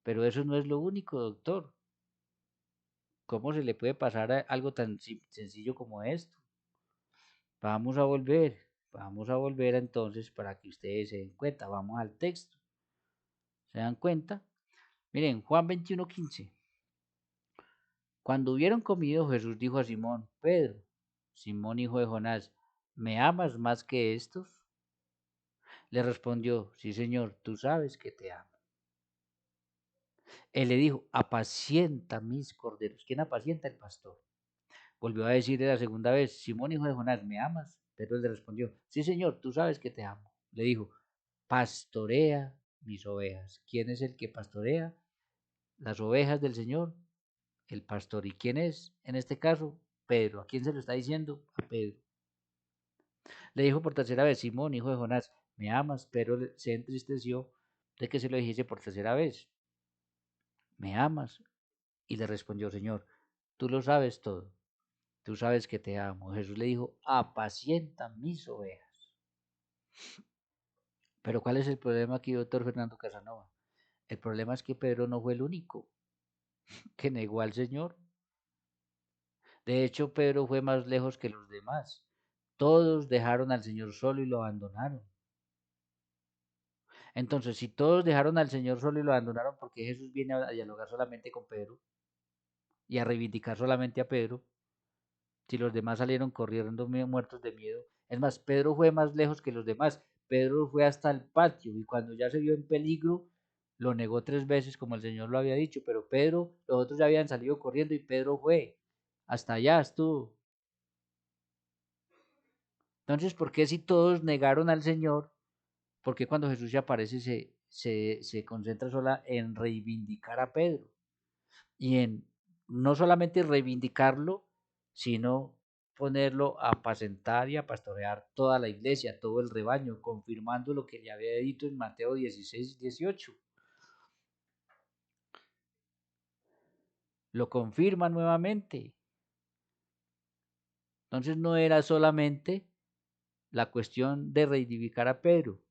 Pero eso no es lo único, doctor. ¿Cómo se le puede pasar algo tan sencillo como esto? Vamos a volver entonces para que ustedes se den cuenta. Vamos al texto. ¿Se dan cuenta? Miren, Juan 21:15. Cuando hubieron comido, Jesús dijo a Simón: Pedro, Simón hijo de Jonás, ¿me amas más que estos? Le respondió: Sí, Señor, tú sabes que te amo. Él le dijo: apacienta mis corderos. ¿Quién apacienta? El pastor. Volvió a decirle la segunda vez: Simón hijo de Jonás, ¿me amas? Pero él le respondió: Sí, Señor, tú sabes que te amo. Le dijo: pastorea mis ovejas. ¿Quién es el que pastorea las ovejas del Señor? El pastor. ¿Y quién es en este caso? Pedro. ¿A quién se lo está diciendo? A Pedro. Le dijo por tercera vez: Simón hijo de Jonás, ¿me amas? Pero se entristeció de que se lo dijese por tercera vez: ¿me amas? Y le respondió: Señor, tú lo sabes todo, tú sabes que te amo. Jesús le dijo: apacienta mis ovejas. Pero ¿cuál es el problema aquí, doctor Fernando Casanova? El problema es que Pedro no fue el único que negó al Señor. De hecho, Pedro fue más lejos que los demás. Todos dejaron al Señor solo y lo abandonaron. Entonces, si todos dejaron al Señor solo y lo abandonaron, ¿por qué Jesús viene a dialogar solamente con Pedro y a reivindicar solamente a Pedro? Si los demás salieron corriendo muertos de miedo. Es más, Pedro fue más lejos que los demás. Pedro fue hasta el patio y cuando ya se vio en peligro, lo negó 3 veces como el Señor lo había dicho. Pero Pedro, los otros ya habían salido corriendo y Pedro fue. Hasta allá estuvo. Entonces, ¿por qué si todos negaron al Señor? ¿Por qué cuando Jesús se aparece se concentra sola en reivindicar a Pedro? Y en no solamente reivindicarlo, sino ponerlo a apacentar y a pastorear toda la iglesia, todo el rebaño, confirmando lo que le había dicho en Mateo 16:18. Lo confirma nuevamente. Entonces no era solamente la cuestión de reivindicar a Pedro,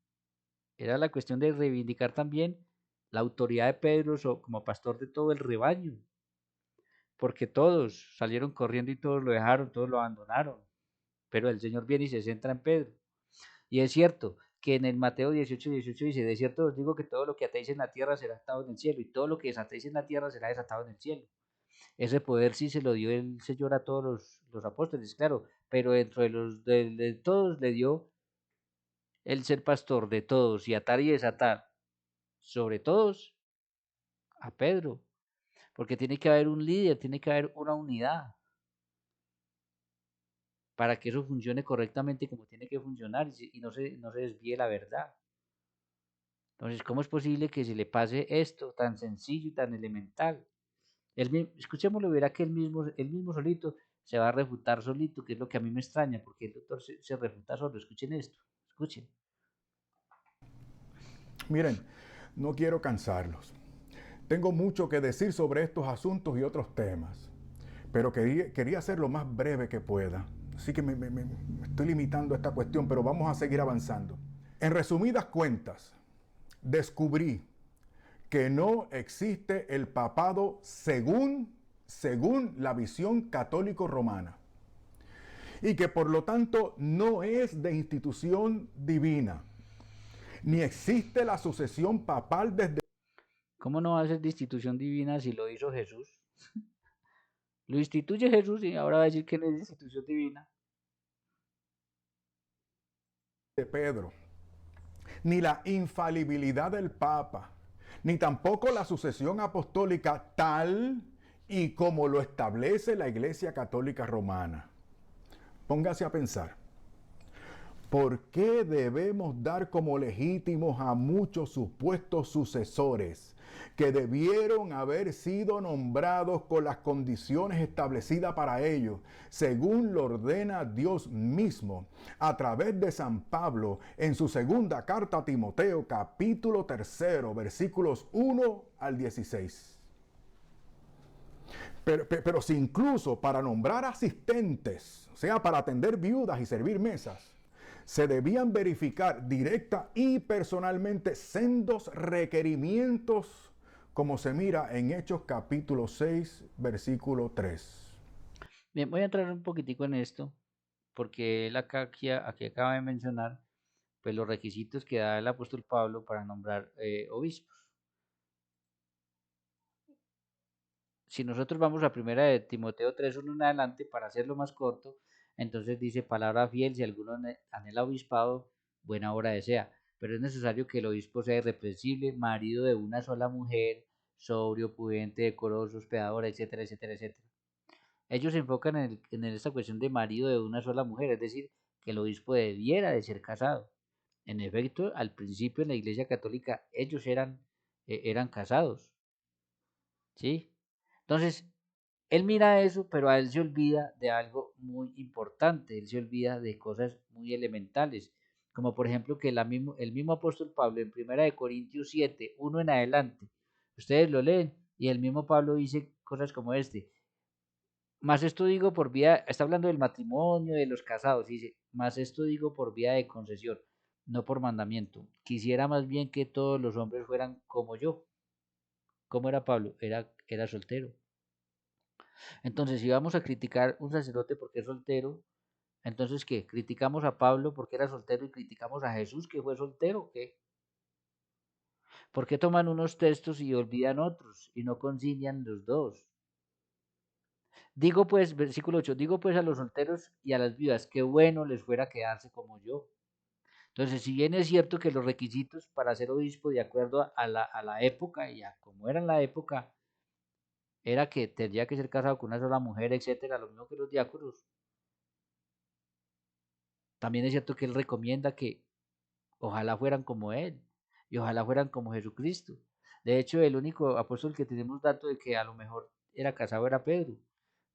era la cuestión de reivindicar también la autoridad de Pedro como pastor de todo el rebaño, porque todos salieron corriendo y todos lo dejaron, todos lo abandonaron. Pero el Señor viene y se centra en Pedro. Y es cierto que en el Mateo 18:18 dice: de cierto os digo que todo lo que atéis en la tierra será atado en el cielo, y todo lo que desatéis en la tierra será desatado en el cielo. Ese poder sí se lo dio el Señor a todos los apóstoles, claro, pero dentro de todos le dio el ser pastor de todos y atar y desatar, sobre todos, a Pedro, porque tiene que haber un líder, tiene que haber una unidad para que eso funcione correctamente como tiene que funcionar y no se desvíe la verdad. Entonces, ¿cómo es posible que se le pase esto tan sencillo y tan elemental? Escuchémoslo, verá que él mismo solito se va a refutar solito, que es lo que a mí me extraña, porque el doctor se refuta solo. Escuchen esto, escuchen. Miren, no quiero cansarlos. Tengo mucho que decir sobre estos asuntos y otros temas, pero quería ser lo más breve que pueda. Así que me estoy limitando a esta cuestión, pero vamos a seguir avanzando. En resumidas cuentas, descubrí que no existe el papado según la visión católico-romana y que por lo tanto no es de institución divina, ni existe la sucesión papal desde... ¿Cómo no va a ser de institución divina si lo hizo Jesús? Lo instituye Jesús y ahora va a decir que no es de institución divina. de Pedro. ni la infalibilidad del Papa, ni tampoco la sucesión apostólica tal y como lo establece la Iglesia Católica Romana. Póngase a pensar. ¿Por qué debemos dar como legítimos a muchos supuestos sucesores que debieron haber sido nombrados con las condiciones establecidas para ellos, según lo ordena Dios mismo, a través de San Pablo en su segunda carta a Timoteo, capítulo 3, versículos 1 al 16? Pero si incluso para nombrar asistentes, o sea, para atender viudas y servir mesas, se debían verificar directa y personalmente sendos requerimientos, como se mira en Hechos capítulo 6, versículo 3. Bien, voy a entrar un poquitico en esto, porque él acá, aquí acaba de mencionar pues, los requisitos que da el apóstol Pablo para nombrar obispos. Si nosotros vamos a primera de Timoteo 3:1 en adelante, para hacerlo más corto, entonces dice palabra fiel, si alguno anhela obispado, buena hora desea, pero es necesario que el obispo sea irreprensible, marido de una sola mujer, sobrio, prudente, decoroso, hospedador, etcétera, etcétera, etcétera. Ellos se enfocan en esta cuestión de marido de una sola mujer, es decir, que el obispo debiera de ser casado. En efecto, al principio en la Iglesia Católica ellos eran casados, ¿sí? Entonces, él mira eso, pero a él se olvida de algo muy importante, él se olvida de cosas muy elementales, como por ejemplo que el mismo apóstol Pablo en 1 Corintios 7:1 en adelante, ustedes lo leen y el mismo Pablo dice cosas como este, más esto digo por vía, está hablando del matrimonio, de los casados, dice, más esto digo por vía de concesión, no por mandamiento. Quisiera más bien que todos los hombres fueran como yo. ¿Cómo era Pablo? Era soltero. Entonces, si vamos a criticar un sacerdote porque es soltero, entonces, ¿qué? ¿Criticamos a Pablo porque era soltero y criticamos a Jesús que fue soltero? ¿Qué? ¿Por qué toman unos textos y olvidan otros y no concilian los dos? Digo pues, versículo 8, digo pues a los solteros y a las viudas, qué bueno les fuera quedarse como yo. Entonces, si bien es cierto que los requisitos para ser obispo, de acuerdo a la época y a cómo era en la época, era que tendría que ser casado con una sola mujer, etcétera, lo mismo que los diáconos, también es cierto que él recomienda que ojalá fueran como él y ojalá fueran como Jesucristo. De hecho, el único apóstol que tenemos dato de que a lo mejor era casado era Pedro.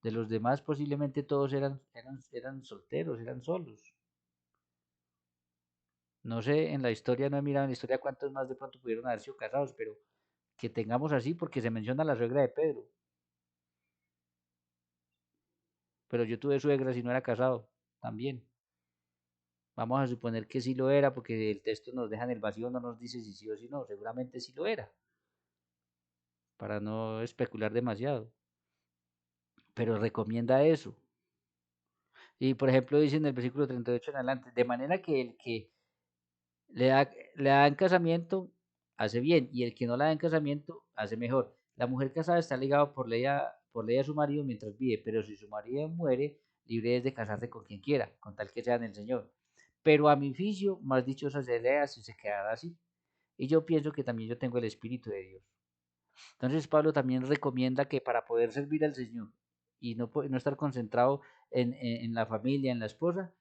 De los demás posiblemente todos eran solteros, eran solos. No sé, en la historia no he mirado en la historia cuántos más de pronto pudieron haber sido casados, pero que tengamos así porque se menciona la suegra de Pedro. Pero yo tuve suegra si no era casado, también. Vamos a suponer que sí lo era porque el texto nos deja en el vacío, no nos dice si sí o si no, seguramente sí lo era, para no especular demasiado. Pero recomienda eso. Y por ejemplo dice en el versículo 38 en adelante, de manera que el que le da en casamiento hace bien y el que no la da en casamiento hace mejor. La mujer casada está ligada por ley a su marido mientras vive, pero si su marido muere, libre es de casarse con quien quiera, con tal que sea en el Señor. Pero a mi juicio, más dichosa sería si se quedara así. Y yo pienso que también yo tengo el Espíritu de Dios. Entonces Pablo también recomienda que para poder servir al Señor y no estar concentrado en la familia, en la esposa,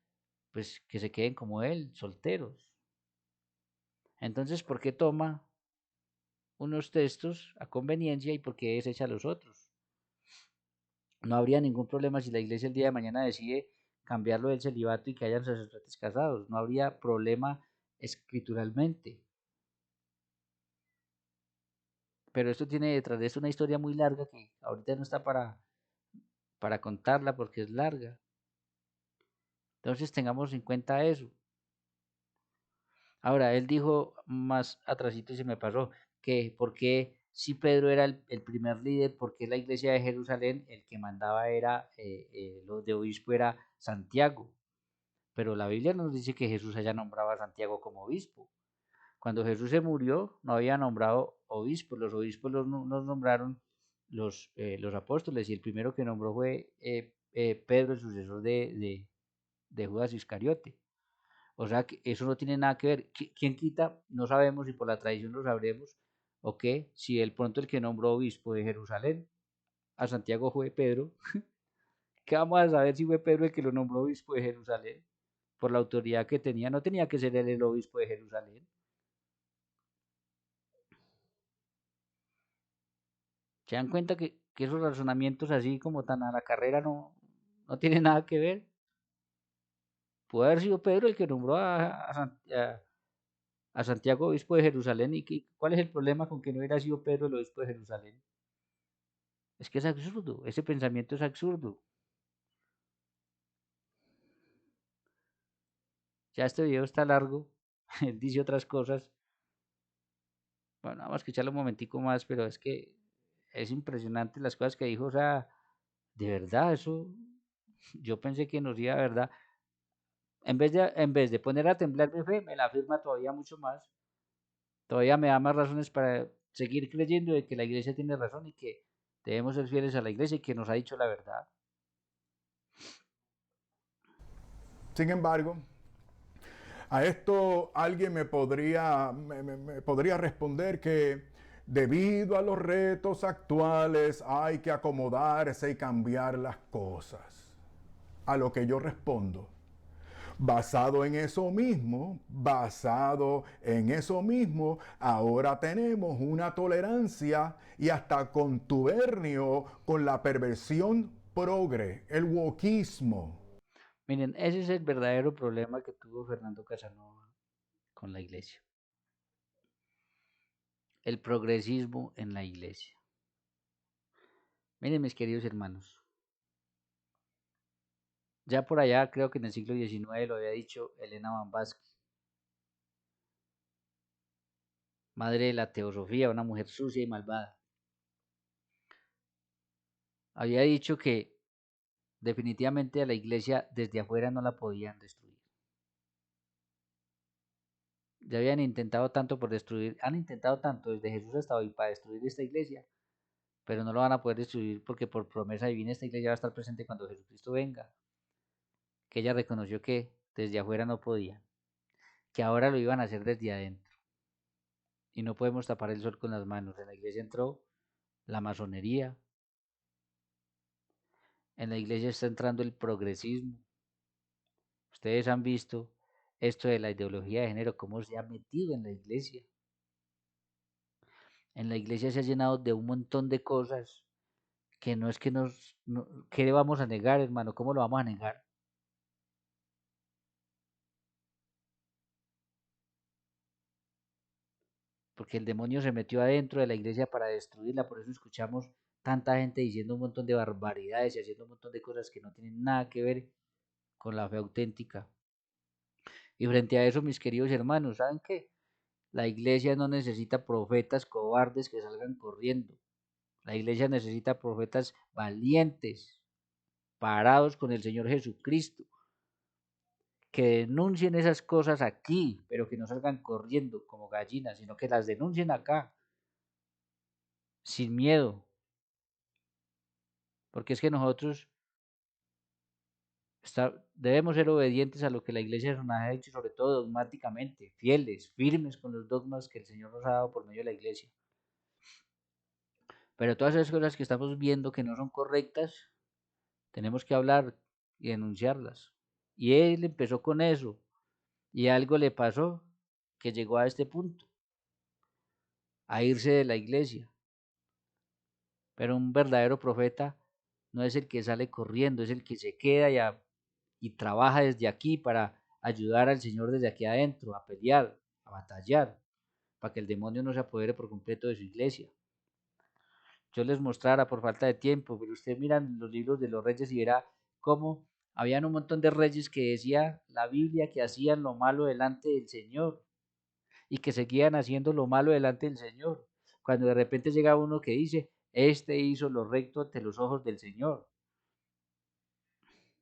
pues que se queden como él, solteros. Entonces, ¿por qué toma unos textos a conveniencia y por qué desecha los otros? No habría ningún problema si la iglesia el día de mañana decide cambiarlo del celibato y que hayan sacerdotes casados. No habría problema escrituralmente. Pero esto tiene detrás de esto una historia muy larga que ahorita no está para contarla porque es larga. Entonces tengamos en cuenta eso. Ahora, él dijo más atrasito y se me pasó, que porque si Pedro era el primer líder, porque la iglesia de Jerusalén el que mandaba era, los de obispo era Santiago. Pero la Biblia nos dice que Jesús haya nombrado a Santiago como obispo. Cuando Jesús se murió, no había nombrado obispos, los obispos los nombraron los apóstoles y el primero que nombró fue Pedro, el sucesor de Judas Iscariote. O sea que eso no tiene nada que ver. ¿Quién quita? No sabemos si por la tradición lo sabremos o qué. Si el pronto el que nombró obispo de Jerusalén a Santiago fue Pedro, ¿qué vamos a saber si fue Pedro el que lo nombró obispo de Jerusalén? Por la autoridad que tenía, no tenía que ser él el obispo de Jerusalén. ¿Se dan cuenta que esos razonamientos así como tan a la carrera no tienen nada que ver? Puede haber sido Pedro el que nombró a Santiago obispo de Jerusalén. ¿Cuál es el problema con que no hubiera sido Pedro el obispo de Jerusalén? Es que es absurdo, ese pensamiento es absurdo. Ya este video está largo, él dice otras cosas. Bueno, vamos a escucharlo un momentico más, pero es que es impresionante las cosas que dijo. O sea, de verdad, eso yo pensé que nos iba, verdad. En vez de poner a temblar mi fe, me la afirma todavía mucho más. Todavía me da más razones para seguir creyendo de que la iglesia tiene razón y que debemos ser fieles a la iglesia y que nos ha dicho la verdad. Sin embargo, a esto alguien me podría responder que debido a los retos actuales hay que acomodarse y cambiar las cosas. A lo que yo respondo, basado en eso mismo, ahora tenemos una tolerancia y hasta contubernio con la perversión progre, el wokismo. Miren, ese es el verdadero problema que tuvo Fernando Casanova con la iglesia. El progresismo en la iglesia. Miren, mis queridos hermanos, ya por allá creo que en el siglo XIX lo había dicho Elena Blavatsky, madre de la teosofía, una mujer sucia y malvada. Había dicho que definitivamente a la iglesia desde afuera no la podían destruir. Ya habían intentado tanto por destruir, han intentado tanto desde Jesús hasta hoy para destruir esta iglesia, pero no lo van a poder destruir porque por promesa divina esta iglesia va a estar presente cuando Jesucristo venga. Que ella reconoció que desde afuera no podían, que ahora lo iban a hacer desde adentro. Y no podemos tapar el sol con las manos. En la iglesia entró la masonería, en la iglesia está entrando el progresismo. Ustedes han visto esto de la ideología de género, cómo se ha metido en la iglesia. En la iglesia se ha llenado de un montón de cosas que no es que ¿qué le vamos a negar, hermano? ¿Cómo lo vamos a negar? Porque el demonio se metió adentro de la iglesia para destruirla, por eso escuchamos tanta gente diciendo un montón de barbaridades y haciendo un montón de cosas que no tienen nada que ver con la fe auténtica. Y frente a eso, mis queridos hermanos, ¿saben qué? La iglesia no necesita profetas cobardes que salgan corriendo. La iglesia necesita profetas valientes, parados con el Señor Jesucristo, que denuncien esas cosas aquí, pero que no salgan corriendo como gallinas, sino que las denuncien acá, sin miedo. Porque es que nosotros debemos ser obedientes a lo que la iglesia nos ha dicho, sobre todo dogmáticamente, fieles, firmes con los dogmas que el Señor nos ha dado por medio de la iglesia. Pero todas esas cosas que estamos viendo que no son correctas, tenemos que hablar y denunciarlas. Y él empezó con eso, y algo le pasó que llegó a este punto, a irse de la iglesia. Pero un verdadero profeta no es el que sale corriendo, es el que se queda y trabaja desde aquí para ayudar al Señor desde aquí adentro, a pelear, a batallar, para que el demonio no se apodere por completo de su iglesia. Yo les mostrara por falta de tiempo, pero usted mira los libros de los reyes y verá cómo habían un montón de reyes que decía la Biblia que hacían lo malo delante del Señor y que seguían haciendo lo malo delante del Señor. Cuando de repente llega uno que dice, este hizo lo recto ante los ojos del Señor.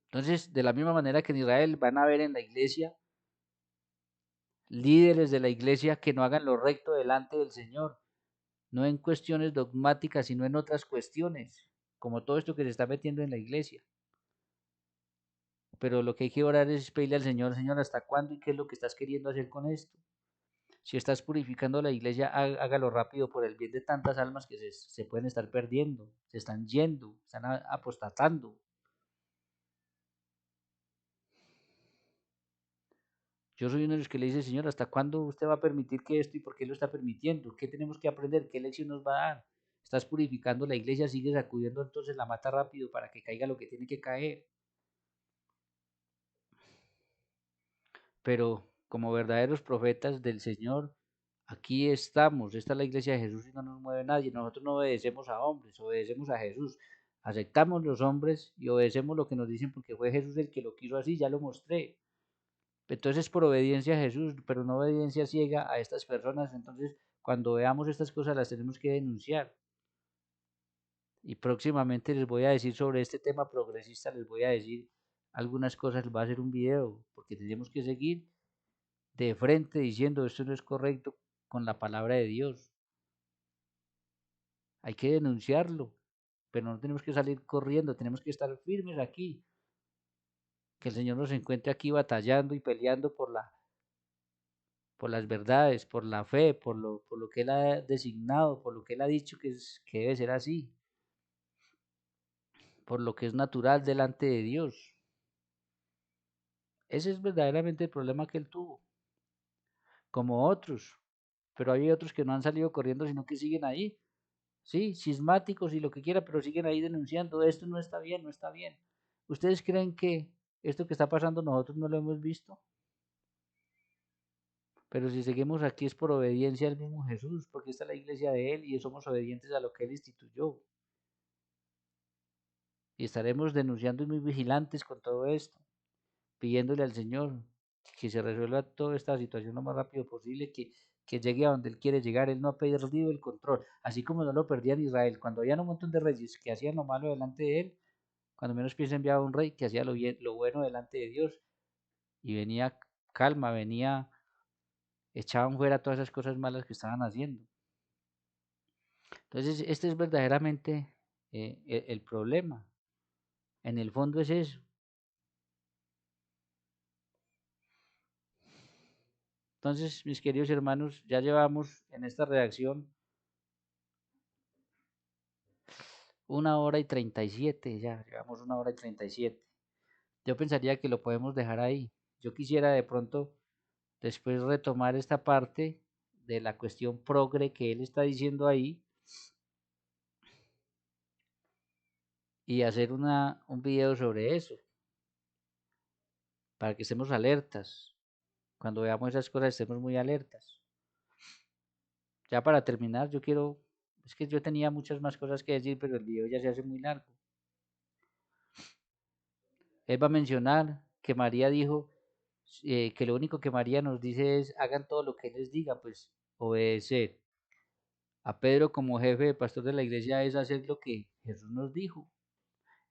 Entonces, de la misma manera que en Israel van a ver en la iglesia líderes de la iglesia que no hagan lo recto delante del Señor, no en cuestiones dogmáticas, sino en otras cuestiones, como todo esto que se está metiendo en la iglesia. pero lo que hay que orar es pedirle al Señor, Señor, ¿hasta cuándo y qué es lo que estás queriendo hacer con esto? Si estás purificando la iglesia, hágalo rápido por el bien de tantas almas que se pueden estar perdiendo, se están yendo, están apostatando. Yo soy uno de los que le dice, Señor, ¿hasta cuándo usted va a permitir que esto y por qué lo está permitiendo? ¿Qué tenemos que aprender? ¿Qué lección nos va a dar? Estás purificando la iglesia, sigues sacudiendo entonces la mata rápido para que caiga lo que tiene que caer. Pero como verdaderos profetas del Señor, aquí estamos, esta es la iglesia de Jesús y no nos mueve nadie. Nosotros no obedecemos a hombres, obedecemos a Jesús. Aceptamos los hombres y obedecemos lo que nos dicen porque fue Jesús el que lo quiso así, ya lo mostré. Entonces por obediencia a Jesús, pero no obediencia ciega a estas personas. Entonces cuando veamos estas cosas las tenemos que denunciar. Y próximamente les voy a decir sobre este tema progresista, les voy a decir algunas cosas, les voy a hacer un video, porque tenemos que seguir de frente diciendo esto no es correcto con la palabra de Dios. Hay que denunciarlo, pero no tenemos que salir corriendo, tenemos que estar firmes aquí. Que el Señor nos encuentre aquí batallando y peleando por las verdades, por la fe, por lo que Él ha designado, por lo que Él ha dicho que debe ser así, por lo que es natural delante de Dios. Ese es verdaderamente el problema que Él tuvo, como otros, pero hay otros que no han salido corriendo, sino que siguen ahí. Sí, cismáticos y lo que quiera, pero siguen ahí denunciando, esto no está bien, no está bien. ¿Ustedes creen que esto que está pasando nosotros no lo hemos visto? Pero si seguimos aquí es por obediencia al mismo Jesús, porque esta es la iglesia de Él y somos obedientes a lo que Él instituyó. Y estaremos denunciando y muy vigilantes con todo esto, pidiéndole al Señor que se resuelva toda esta situación lo más rápido posible, que llegue a donde Él quiere llegar. Él no ha perdido el control, así como no lo perdía en Israel, cuando había un montón de reyes que hacían lo malo delante de Él. Cuando menos piensa enviaba un rey que hacía lo bueno delante de Dios y venía calma, venía, echaban fuera todas esas cosas malas que estaban haciendo. Entonces, este es verdaderamente el problema. En el fondo es eso. Entonces, mis queridos hermanos, ya llevamos en esta redacción 1 hora y 37, ya llevamos 1 hora y 37. Yo pensaría que lo podemos dejar ahí. Yo quisiera de pronto después retomar esta parte de la cuestión progre que él está diciendo ahí y hacer un video sobre eso, para que estemos alertas. Cuando veamos esas cosas estemos muy alertas. Ya para terminar, es que yo tenía muchas más cosas que decir, pero el video ya se hace muy largo. Él va a mencionar que María dijo que lo único que María nos dice es hagan todo lo que Él les diga, pues obedecer. A Pedro como jefe de pastor de la iglesia es hacer lo que Jesús nos dijo.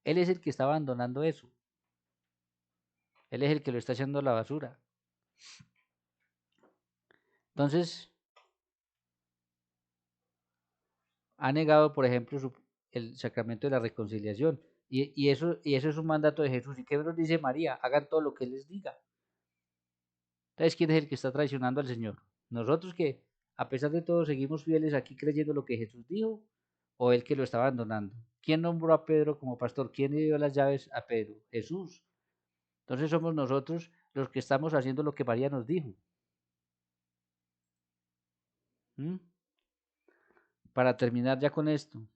Él es el que está abandonando eso. Él es el que lo está echando a la basura. Entonces, ha negado, por ejemplo, el sacramento de la reconciliación. Y eso es un mandato de Jesús. ¿Y qué nos dice María? Hagan todo lo que Él les diga. Entonces, ¿quién es el que está traicionando al Señor? Nosotros que, a pesar de todo, seguimos fieles aquí creyendo lo que Jesús dijo, o Él que lo está abandonando. ¿Quién nombró a Pedro como pastor? ¿Quién le dio las llaves a Pedro? Jesús. Entonces somos nosotros los que estamos haciendo lo que María nos dijo. ¿Mm? Para terminar ya con esto,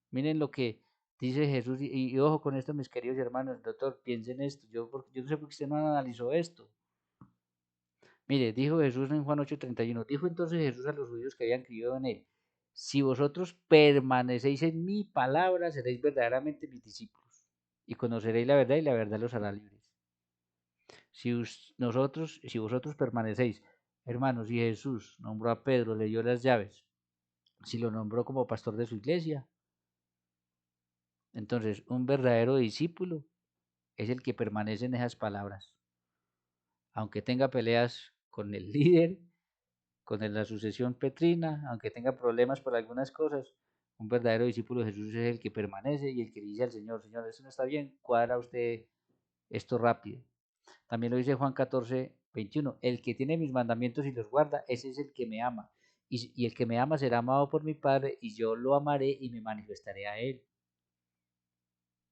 miren lo que dice Jesús, y ojo con esto, mis queridos hermanos, doctor, piensen esto, yo no sé por qué usted no analizó esto. Mire, dijo Jesús en Juan 8:31, dijo entonces Jesús a los judíos que habían creído en él, si vosotros permanecéis en mi palabra, seréis verdaderamente mis discípulos, y conoceréis la verdad, y la verdad los hará libres. Si vosotros permanecéis, hermanos, y Jesús nombró a Pedro, le dio las llaves, si lo nombró como pastor de su iglesia, entonces un verdadero discípulo es el que permanece en esas palabras, aunque tenga peleas con el líder, con la sucesión petrina, aunque tenga problemas por algunas cosas. Un verdadero discípulo de Jesús es el que permanece y el que dice al Señor, Señor, esto no está bien, cuadra usted esto rápido. También lo dice Juan 14:21. El que tiene mis mandamientos y los guarda, ese es el que me ama. Y el que me ama será amado por mi Padre, y yo lo amaré y me manifestaré a él.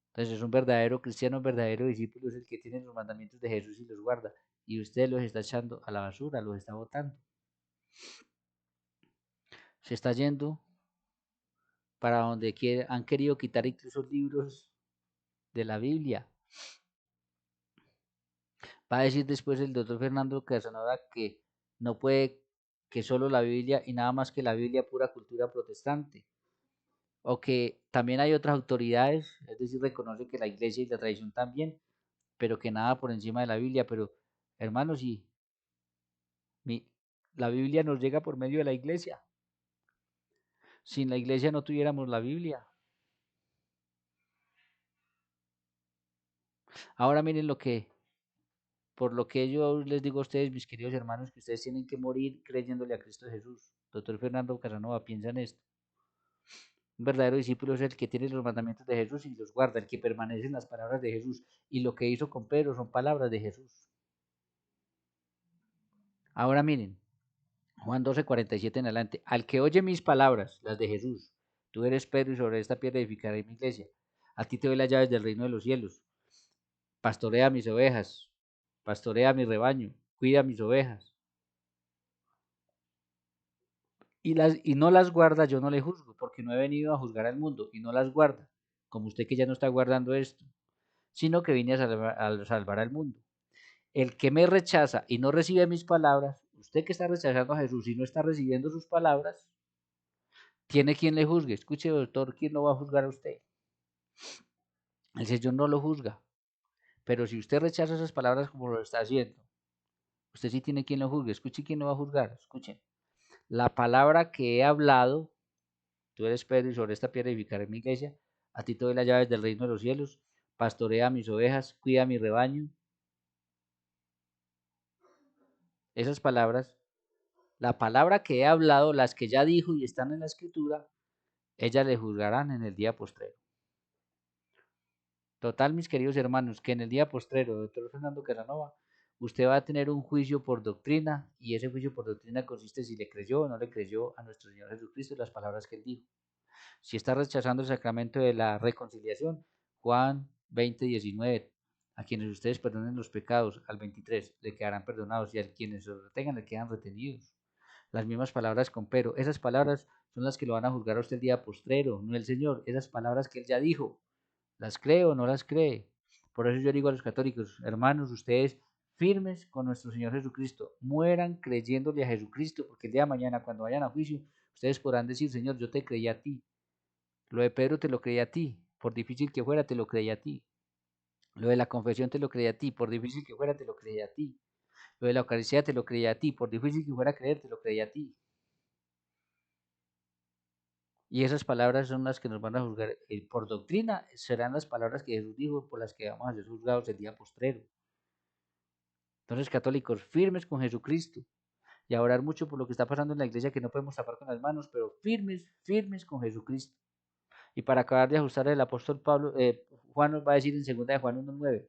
Entonces es un verdadero cristiano, un verdadero discípulo, es el que tiene los mandamientos de Jesús y los guarda. Y usted los está echando a la basura, los está botando. Se está yendo para donde han querido quitar incluso libros de la Biblia. Va a decir después el doctor Fernando Casanova que no puede, que solo la Biblia y nada más que la Biblia pura cultura protestante. O que también hay otras autoridades, es decir, reconoce que la iglesia y la tradición también, pero que nada por encima de la Biblia. Pero hermanos, sí, la Biblia nos llega por medio de la iglesia. Sin la iglesia no tuviéramos la Biblia. Ahora miren por lo que yo les digo a ustedes, mis queridos hermanos, que ustedes tienen que morir creyéndole a Cristo Jesús. Doctor Fernando Casanova, piensa en esto. Un verdadero discípulo es el que tiene los mandamientos de Jesús y los guarda, el que permanece en las palabras de Jesús. Y lo que hizo con Pedro son palabras de Jesús. Ahora miren, Juan 12:47 en adelante. Al que oye mis palabras, las de Jesús, tú eres Pedro y sobre esta piedra edificaré mi iglesia. A ti te doy las llaves del reino de los cielos. Pastorea mis ovejas, pastorea mi rebaño, cuida mis ovejas. Y no las guarda, yo no le juzgo, porque no he venido a juzgar al mundo, y no las guarda, como usted que ya no está guardando esto, sino que vine a salvar al mundo. El que me rechaza y no recibe mis palabras, usted que está rechazando a Jesús y no está recibiendo sus palabras, tiene quien le juzgue. Escuche, doctor, ¿quién lo va a juzgar a usted? El Señor no lo juzga. Pero si usted rechaza esas palabras como lo está haciendo, usted sí tiene quien lo juzgue. Escuche quién lo va a juzgar. Escuchen. La palabra que he hablado, tú eres Pedro y sobre esta piedra edificaré mi iglesia. A ti te doy las llaves del reino de los cielos. Pastorea mis ovejas, cuida mi rebaño. Esas palabras, la palabra que he hablado, las que ya dijo y están en la escritura, ellas le juzgarán en el día postrero. Total, mis queridos hermanos, que en el día postrero, doctor Fernando Casanova, usted va a tener un juicio por doctrina, y ese juicio por doctrina consiste si le creyó o no le creyó a nuestro Señor Jesucristo y las palabras que él dijo. Si está rechazando el sacramento de la reconciliación, Juan 20:19, a quienes ustedes perdonen los pecados, al 23, le quedarán perdonados, y a quienes los retengan le quedan retenidos. Las mismas palabras con pero. Esas palabras son las que lo van a juzgar a usted el día postrero, no el Señor. Esas palabras que él ya dijo, ¿las cree o no las cree? Por eso yo digo a los católicos, hermanos, ustedes firmes con nuestro Señor Jesucristo, mueran creyéndole a Jesucristo, porque el día de mañana, cuando vayan a juicio, ustedes podrán decir, Señor, yo te creí a ti. Lo de Pedro te lo creí a ti, por difícil que fuera, te lo creí a ti. Lo de la confesión te lo creí a ti, por difícil que fuera, te lo creí a ti. Lo de la Eucaristía te lo creí a ti, por difícil que fuera creer, te lo creí a ti. Y esas palabras son las que nos van a juzgar. Por doctrina serán las palabras que Jesús dijo, por las que vamos a ser juzgados el día postrero. Entonces, católicos, firmes con Jesucristo y a orar mucho por lo que está pasando en la iglesia, que no podemos tapar con las manos, pero firmes, firmes con Jesucristo. Y para acabar de ajustar, el apóstol Pablo, Juan nos va a decir en 2 de Juan 1:9,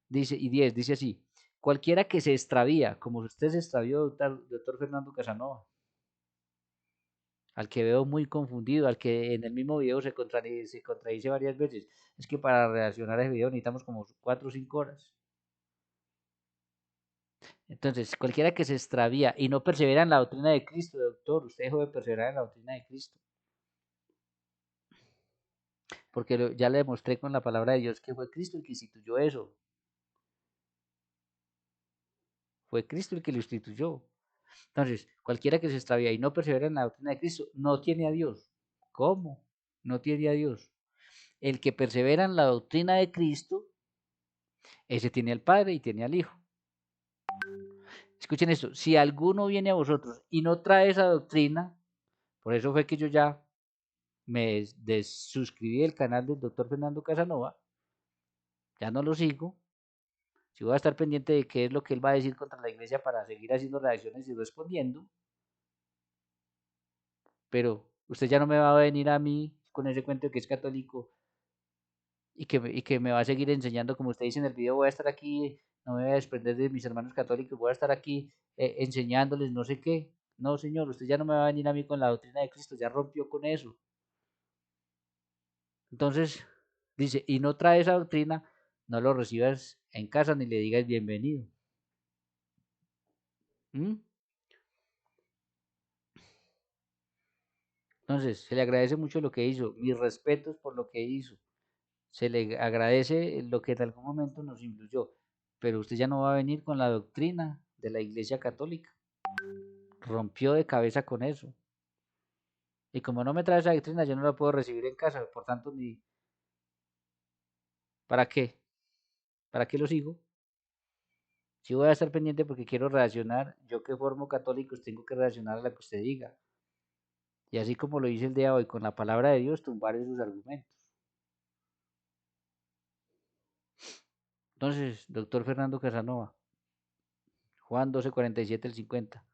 dice, y 10, dice así: cualquiera que se extravía, como usted se extravió, doctor Fernando Casanova, al que veo muy confundido, al que en el mismo video se contradice varias veces, es que para reaccionar a ese video necesitamos como 4 o 5 horas. Entonces, cualquiera que se extravía y no persevera en la doctrina de Cristo, doctor, usted dejó de perseverar en la doctrina de Cristo. Porque ya le demostré con la palabra de Dios que fue Cristo el que instituyó eso. Fue Cristo el que lo instituyó. Entonces, cualquiera que se extravía y no persevera en la doctrina de Cristo, no tiene a Dios. ¿Cómo? No tiene a Dios. El que persevera en la doctrina de Cristo, ese tiene al Padre y tiene al Hijo. Escuchen esto, si alguno viene a vosotros y no trae esa doctrina, por eso fue que yo ya me desuscribí del canal del doctor Fernando Casanova, ya no lo sigo, si voy a estar pendiente de qué es lo que él va a decir contra la iglesia para seguir haciendo reacciones y respondiendo, pero usted ya no me va a venir a mí con ese cuento de que es católico y que me va a seguir enseñando, como usted dice en el video, voy a estar aquí, no me voy a desprender de mis hermanos católicos, voy a estar aquí enseñándoles no sé qué. No, señor, usted ya no me va a venir a mí con la doctrina de Cristo, ya rompió con eso. Entonces, dice, y no trae esa doctrina, no lo recibas en casa ni le digas bienvenido. ¿Mm? Entonces, se le agradece mucho lo que hizo, mis respetos por lo que hizo, se le agradece lo que en algún momento nos influyó, pero usted ya no va a venir con la doctrina de la Iglesia Católica, rompió de cabeza con eso. Y como no me trae esa doctrina, yo no la puedo recibir en casa, por tanto, ni ¿para qué? ¿Para qué lo sigo? Si voy a estar pendiente porque quiero reaccionar, yo que formo católicos tengo que reaccionar a lo que usted diga. Y así como lo hice el día de hoy con la palabra de Dios, tumbar esos argumentos. Entonces, doctor Fernando Casanova, Juan 12:47 al 50.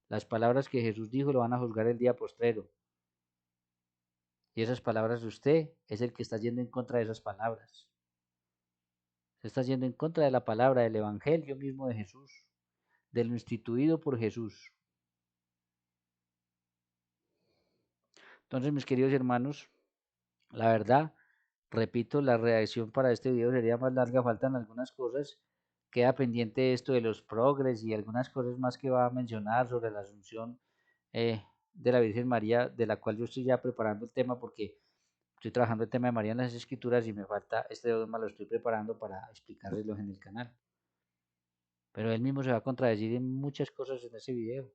Las palabras que Jesús dijo lo van a juzgar el día postrero. Y esas palabras de usted es el que está yendo en contra de esas palabras. Se está yendo en contra de la palabra del Evangelio mismo de Jesús, de lo instituido por Jesús. Entonces, mis queridos hermanos, la verdad, repito, la reacción para este video sería más larga, faltan algunas cosas. Queda pendiente esto de los progres y algunas cosas más que va a mencionar sobre la Asunción de la Virgen María, de la cual yo estoy ya preparando el tema porque estoy trabajando el tema de María en las Escrituras y me falta este dogma, lo estoy preparando para explicárselos en el canal. Pero él mismo se va a contradecir en muchas cosas en ese video.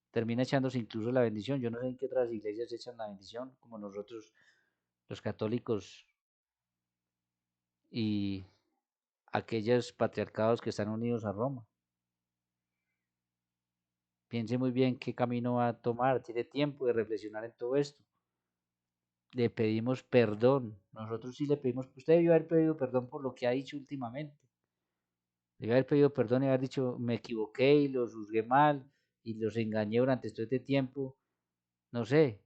Termina echándose incluso la bendición. Yo no sé en qué otras iglesias echan la bendición, como nosotros, los católicos y aquellos patriarcados que están unidos a Roma. Piense muy bien qué camino va a tomar, tiene tiempo de reflexionar en todo esto. Le pedimos perdón, nosotros sí le pedimos, usted debió haber pedido perdón por lo que ha dicho últimamente. Debió haber pedido perdón y haber dicho, me equivoqué y los juzgué mal y los engañé durante todo este tiempo. No sé,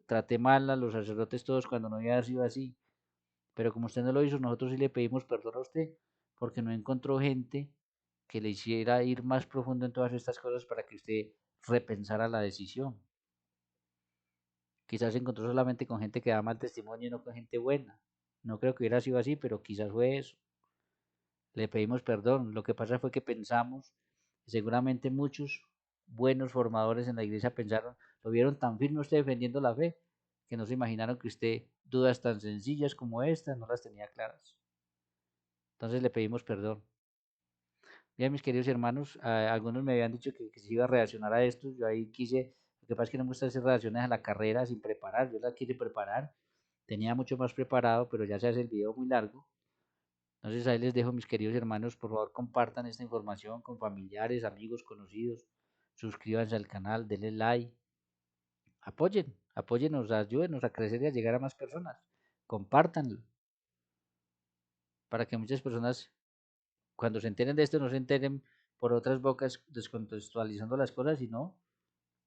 traté mal a los sacerdotes todos cuando no había sido así. Pero como usted no lo hizo, nosotros sí le pedimos perdón a usted porque no encontró gente que le hiciera ir más profundo en todas estas cosas para que usted repensara la decisión. Quizás se encontró solamente con gente que da mal testimonio y no con gente buena. No creo que hubiera sido así, pero quizás fue eso. Le pedimos perdón. Lo que pasa fue que pensamos, seguramente muchos buenos formadores en la iglesia pensaron, lo vieron tan firme usted defendiendo la fe, que no se imaginaron que usted dudas tan sencillas como esta no las tenía claras. Entonces le pedimos perdón. Bien, mis queridos hermanos, algunos me habían dicho que se iba a reaccionar a esto. Yo ahí quise, lo que pasa es que no me gusta hacer reacciones a la carrera sin preparar. Yo la quise preparar, tenía mucho más preparado, pero ya se hace el video muy largo. Entonces ahí les dejo, mis queridos hermanos, por favor compartan esta información con familiares, amigos, conocidos. Suscríbanse al canal, denle like, apoyen, apóyennos, ayúdenos a crecer y a llegar a más personas. Compártanlo para que muchas personas cuando se enteren de esto no se enteren por otras bocas descontextualizando las cosas, sino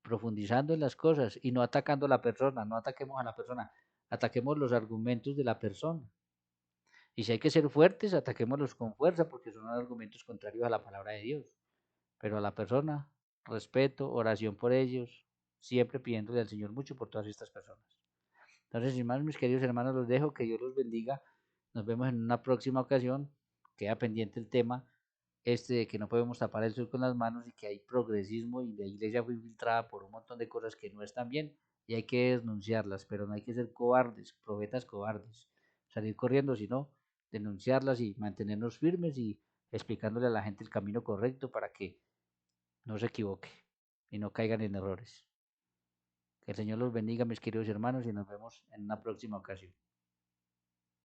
profundizando en las cosas y no atacando a la persona, no ataquemos a la persona, ataquemos los argumentos de la persona. Y si hay que ser fuertes, ataquémoslos con fuerza porque son argumentos contrarios a la palabra de Dios. Pero a la persona, respeto, oración por ellos, siempre pidiéndole al Señor mucho por todas estas personas. Entonces, sin más, mis queridos hermanos, los dejo, que Dios los bendiga. Nos vemos en una próxima ocasión. Queda pendiente el tema de que no podemos tapar el sol con las manos y que hay progresismo y la iglesia fue infiltrada por un montón de cosas que no están bien y hay que denunciarlas, pero no hay que ser cobardes, profetas cobardes, salir corriendo, sino denunciarlas y mantenernos firmes y explicándole a la gente el camino correcto para que no se equivoque y no caigan en errores. Que el Señor los bendiga, mis queridos hermanos, y nos vemos en una próxima ocasión.